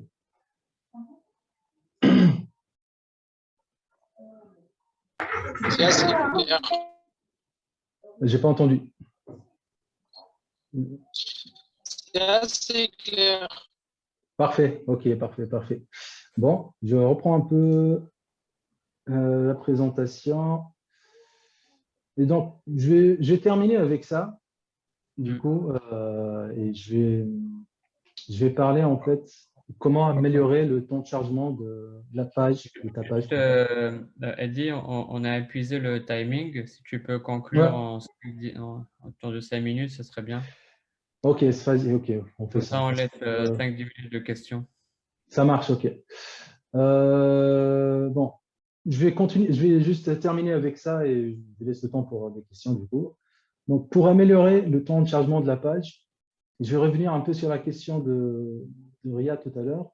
C'est assez clair. J'ai pas entendu. C'est assez clair. Parfait, ok, parfait. Bon, je reprends un peu la présentation. Et donc, je vais terminer avec ça, du coup, et je vais parler en fait comment améliorer le temps de chargement de ta page. Eddie, on a épuisé le timing. Si tu peux conclure en temps de 5 minutes, ce serait bien. Ok, ok, on fait Comme ça, on laisse 5-10 minutes de questions. Ça marche, ok. Bon, je vais continuer, je vais juste terminer avec ça et je laisse le temps pour des questions du coup. Donc, pour améliorer le temps de chargement de la page, je vais revenir un peu sur la question de Riyad tout à l'heure.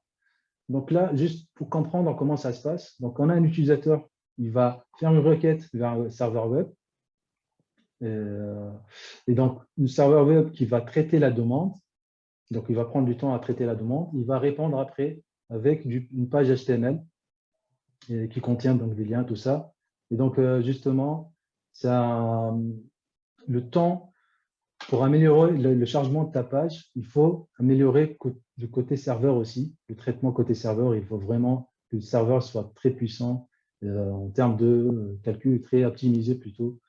Donc là, juste pour comprendre comment ça se passe, donc on a un utilisateur, il va faire une requête vers le serveur web. Et donc, le serveur web qui va traiter la demande, donc il va prendre du temps à traiter la demande, il va répondre après avec une page HTML qui contient donc des liens, tout ça. Et donc, justement, le temps pour améliorer le chargement de ta page, il faut améliorer le côté serveur aussi, le traitement côté serveur. Il faut vraiment que le serveur soit très puissant en termes de calcul, très optimisé plutôt,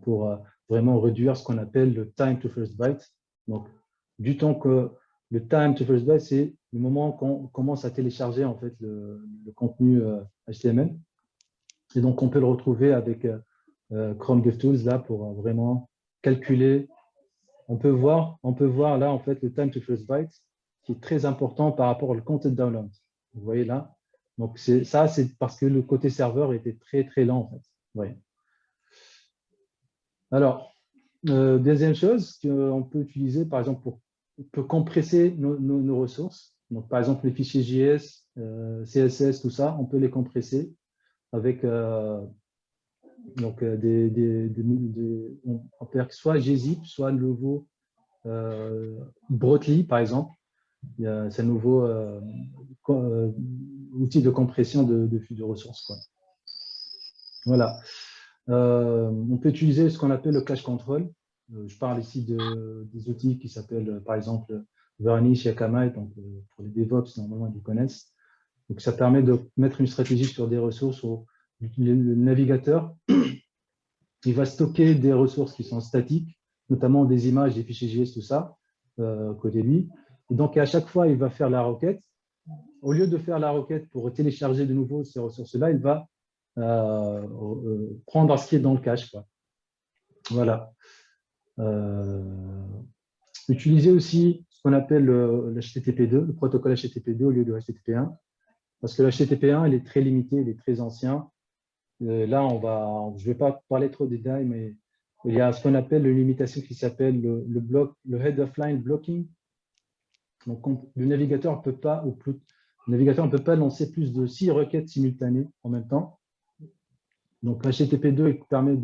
pour vraiment réduire ce qu'on appelle le time to first byte. Donc, du temps que le time to first byte, c'est le moment qu'on commence à télécharger en fait le contenu HTML. Et donc, on peut le retrouver avec Chrome DevTools là pour vraiment calculer. On peut voir là en fait le time to first byte qui est très important par rapport au content download. Vous voyez là, Donc, ça, c'est parce que le côté serveur était très, très lent, en fait. Ouais. Alors, deuxième chose qu'on peut utiliser, par exemple, on peut compresser nos ressources. Donc, par exemple, les fichiers JS, CSS, tout ça, on peut les compresser avec donc, on peut faire soit gzip, soit le nouveau Brotli, par exemple. C'est un nouveau outil de compression de ressources, quoi. Voilà. On peut utiliser ce qu'on appelle le cache control. Je parle ici des outils qui s'appellent, par exemple, Varnish, Akamai. Donc, pour les DevOps, normalement, ils connaissent. Donc, ça permet de mettre une stratégie sur des ressources où le navigateur, il va stocker des ressources qui sont statiques, notamment des images, des fichiers JS, tout ça, côté lui. Et donc, à chaque fois, il va faire la requête. Au lieu de faire la requête pour télécharger de nouveau ces ressources-là, il va prendre ce qui est dans le cache, quoi. Voilà. Utiliser aussi ce qu'on appelle le HTTP2, le protocole HTTP2 au lieu de HTTP1, parce que le HTTP1, il est très limité, il est très ancien. Là, je ne vais pas parler trop de détails, mais il y a ce qu'on appelle une limitation qui s'appelle le head of line blocking. Donc, le navigateur ne peut pas, lancer plus de 6 requêtes simultanées en même temps. Donc, HTTP2 permet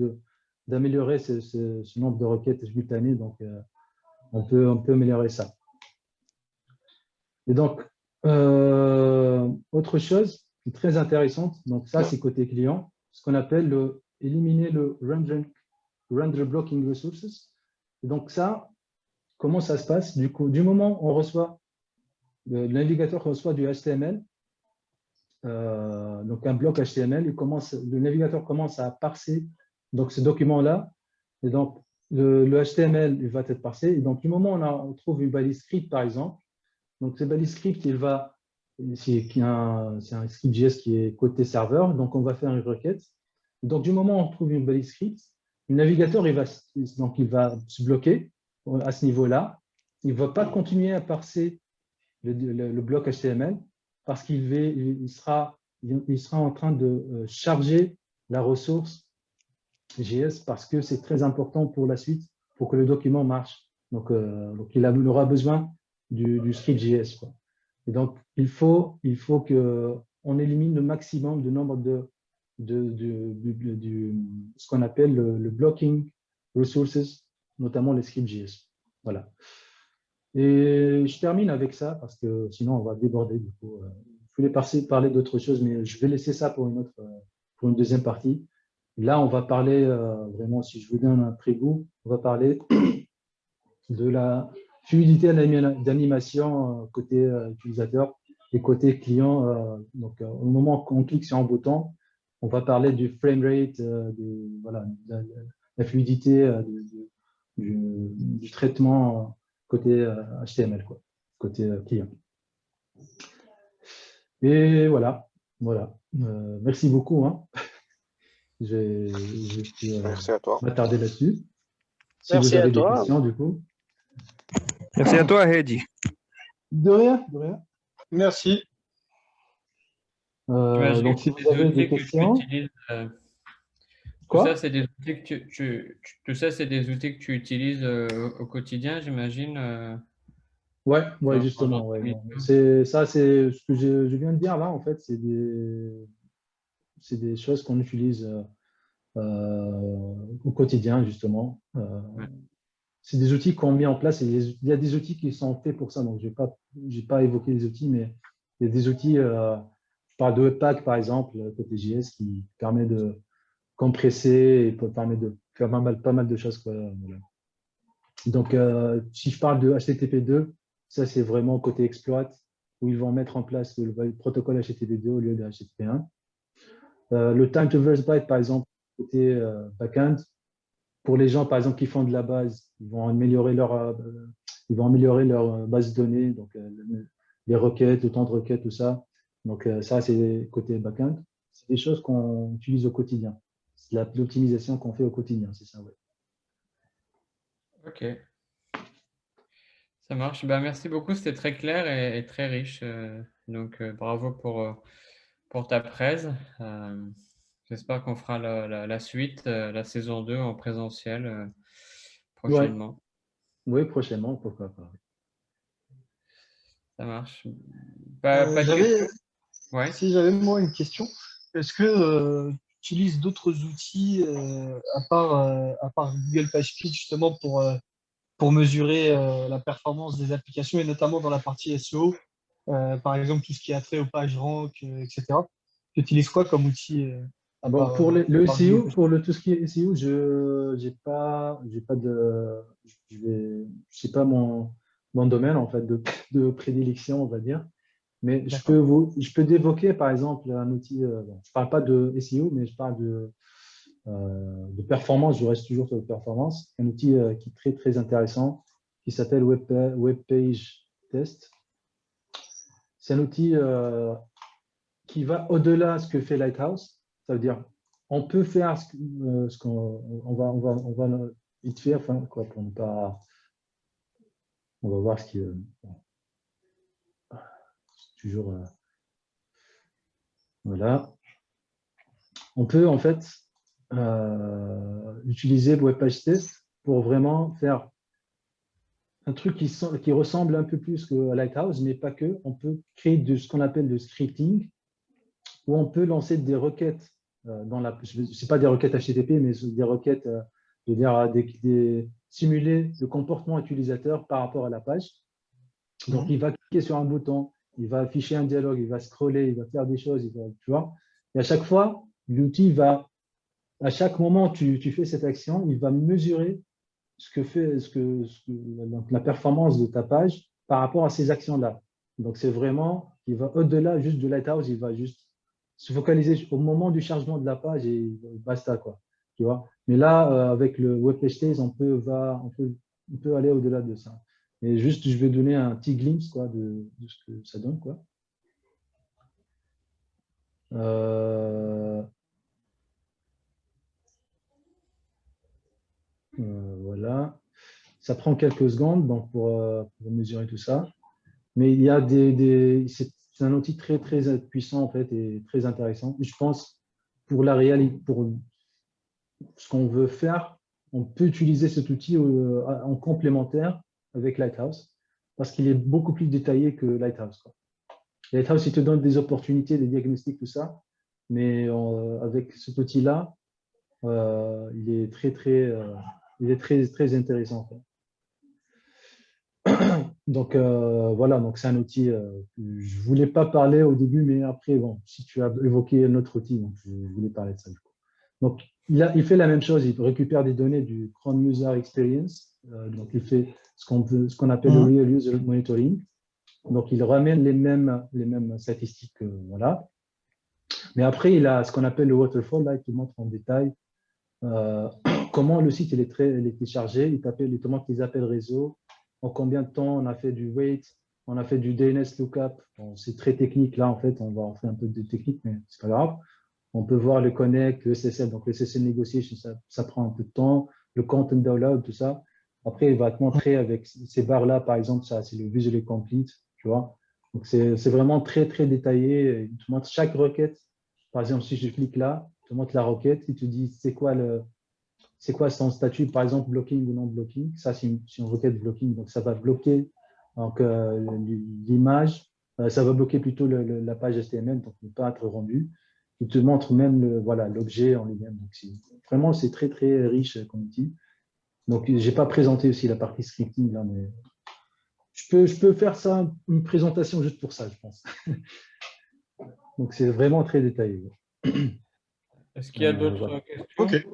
d'améliorer ce nombre de requêtes simultanées. Donc, on peut améliorer ça. Et donc, autre chose qui est très intéressante, donc ça, c'est côté client, ce qu'on appelle éliminer le render blocking resources. Et donc, ça, comment ça se passe? Du coup, du moment où on reçoit, le navigateur reçoit du HTML, donc un bloc HTML, le navigateur commence à parser donc, ce document-là. Et donc, le HTML il va être parsé. Et donc, du moment où on trouve une balise script, par exemple, donc ce balise script, c'est un script JS qui est côté serveur. Donc, on va faire une requête. Donc, du moment où on trouve une balise script, le navigateur, il va se bloquer à ce niveau-là. Il ne va pas continuer à parser le bloc HTML parce qu'il sera en train de charger la ressource JS parce que c'est très important pour la suite, pour que le document marche. Donc il aura besoin du script JS, quoi. Et donc, il faut qu'on élimine le maximum de nombre ce qu'on appelle le blocking resources, notamment les scripts JS. Voilà. Et je termine avec ça parce que sinon on va déborder. Du coup, je voulais parler d'autre chose, mais je vais laisser ça pour une deuxième partie. Là, on va parler vraiment, si je vous donne un prégoût, on va parler de la fluidité d'animation côté utilisateur et côté client. Donc, au moment qu'on clique sur un bouton, on va parler du framerate, voilà, la fluidité du traitement côté HTML, quoi, côté client. Et voilà. Merci beaucoup. Hein. Merci à toi. M'attarder là-dessus. Si Merci vous avez à des toi. questions, du coup. Merci à toi, Heidi. De rien. Merci. Donc, si vous avez des questions. Tout ça, c'est des outils que tu utilises au quotidien, j'imagine. Ouais, justement. Ouais, bon. C'est ce que je viens de dire là, en fait, c'est des choses qu'on utilise au quotidien, justement. C'est des outils qu'on met en place. Il y a des outils qui sont faits pour ça. Donc, je n'ai pas évoqué les outils, mais il y a des outils, je parle de Webpack, par exemple, côté JS, qui permet de compresser et permet de faire pas mal de choses, quoi. Voilà. Donc, si je parle de HTTP2, ça, c'est vraiment côté exploit, où ils vont mettre en place le protocole HTTP2 au lieu de HTTP1. Le time to verse byte, par exemple, côté backend, pour les gens, par exemple, qui font de la base, ils vont améliorer leur base de données, donc les requêtes, le temps de requête, tout ça. Donc, ça, c'est côté backend. C'est des choses qu'on utilise au quotidien. C'est l'optimisation qu'on fait au quotidien, c'est ça, ouais. Ok. Ça marche. Ben, merci beaucoup, c'était très clair et très riche. Donc, bravo pour ta presse. J'espère qu'on fera la suite, la saison 2 en présentiel prochainement. Oui, prochainement, pourquoi pas. Ça marche. Pas de J'avais, questions? Ouais. si j'avais moi une question, est-ce que tu utilises d'autres outils à part Google PageSpeed justement pour mesurer la performance des applications et notamment dans la partie SEO, par exemple tout ce qui a trait aux pages rank, etc. Tu utilises quoi comme outil à Bon, part, pour le à part Google SEO, PageSpeed? pour tout ce qui est SEO, j'ai pas de, c'est pas mon domaine en fait de prédilection, on va dire. Mais D'accord. je peux évoquer par exemple un outil. Bon, je parle pas de SEO, mais je parle de performance. Je reste toujours sur la performance. Un outil qui est très très intéressant, qui s'appelle Web Page Test. C'est un outil qui va au-delà de ce que fait Lighthouse. Ça veut dire, on peut faire ce qu'on on va vite faire, enfin, quoi, pour ne pas. On va voir ce qui. Toujours. Voilà. On peut en fait utiliser le Web Page Test pour vraiment faire un truc qui ressemble un peu plus à Lighthouse, mais pas que. On peut créer ce qu'on appelle du scripting, où on peut lancer des requêtes dans la. C'est pas des requêtes HTTP, mais des requêtes, je veux dire, simuler le comportement utilisateur par rapport à la page. Donc, il va cliquer sur un bouton, il va afficher un dialogue, il va scroller, il va faire des choses, tu vois. Et à chaque fois, l'outil va, à chaque moment où tu fais cette action, il va mesurer la performance de ta page par rapport à ces actions-là. Donc, c'est vraiment, il va au-delà juste de Lighthouse, il va juste se focaliser au moment du chargement de la page et basta, quoi. Tu vois. Mais là, avec le Web Page Test, on peut aller au-delà de ça. Et juste, je vais donner un petit glimpse quoi, de ce que ça donne. Quoi. Voilà. Ça prend quelques secondes donc pour mesurer tout ça. Mais il y a c'est un outil très, très puissant en fait et très intéressant. Et je pense pour la réalité, pour ce qu'on veut faire, on peut utiliser cet outil en complémentaire avec Lighthouse parce qu'il est beaucoup plus détaillé que Lighthouse. Quoi. Lighthouse, il te donne des opportunités, des diagnostics, tout ça, mais avec cet outil-là, il est très intéressant. Quoi. Donc voilà, donc c'est un outil que je ne voulais pas parler au début, mais après, bon, si tu as évoqué un autre outil, donc je voulais parler de ça. Du coup. Donc il fait la même chose, il récupère des données du Chrome User Experience, donc il fait ce qu'on appelle le Real User Monitoring. Donc il ramène les mêmes statistiques, voilà. Mais après, il a ce qu'on appelle le waterfall, là, il te montre en détail comment le site il est chargé, il te montre les appels réseau, en combien de temps on a fait du wait, on a fait du DNS lookup. Bon, c'est très technique là, en fait, on va en faire un peu de technique, mais c'est pas grave. On peut voir le connect, le SSL, donc le SSL negotiation, ça prend un peu de temps, le content download, tout ça. Après, il va te montrer avec ces barres-là, par exemple, ça, c'est le visually complete, tu vois. Donc, c'est vraiment très, très détaillé. Il te montre chaque requête. Par exemple, si je clique là, il te montre la requête, il te dit c'est quoi son statut, par exemple, blocking ou non blocking. Ça, c'est une requête blocking. Donc, ça va bloquer l'image. Ça va bloquer plutôt la page HTML, donc ne pas être rendu. Il te montre même l'objet en lui-même. Donc, vraiment, c'est très, très riche comme outil. Donc, je n'ai pas présenté aussi la partie scripting, là, mais je peux faire ça, une présentation juste pour ça, je pense. Donc, c'est vraiment très détaillé. Est-ce qu'il y a d'autres questions? Ok,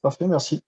parfait, merci.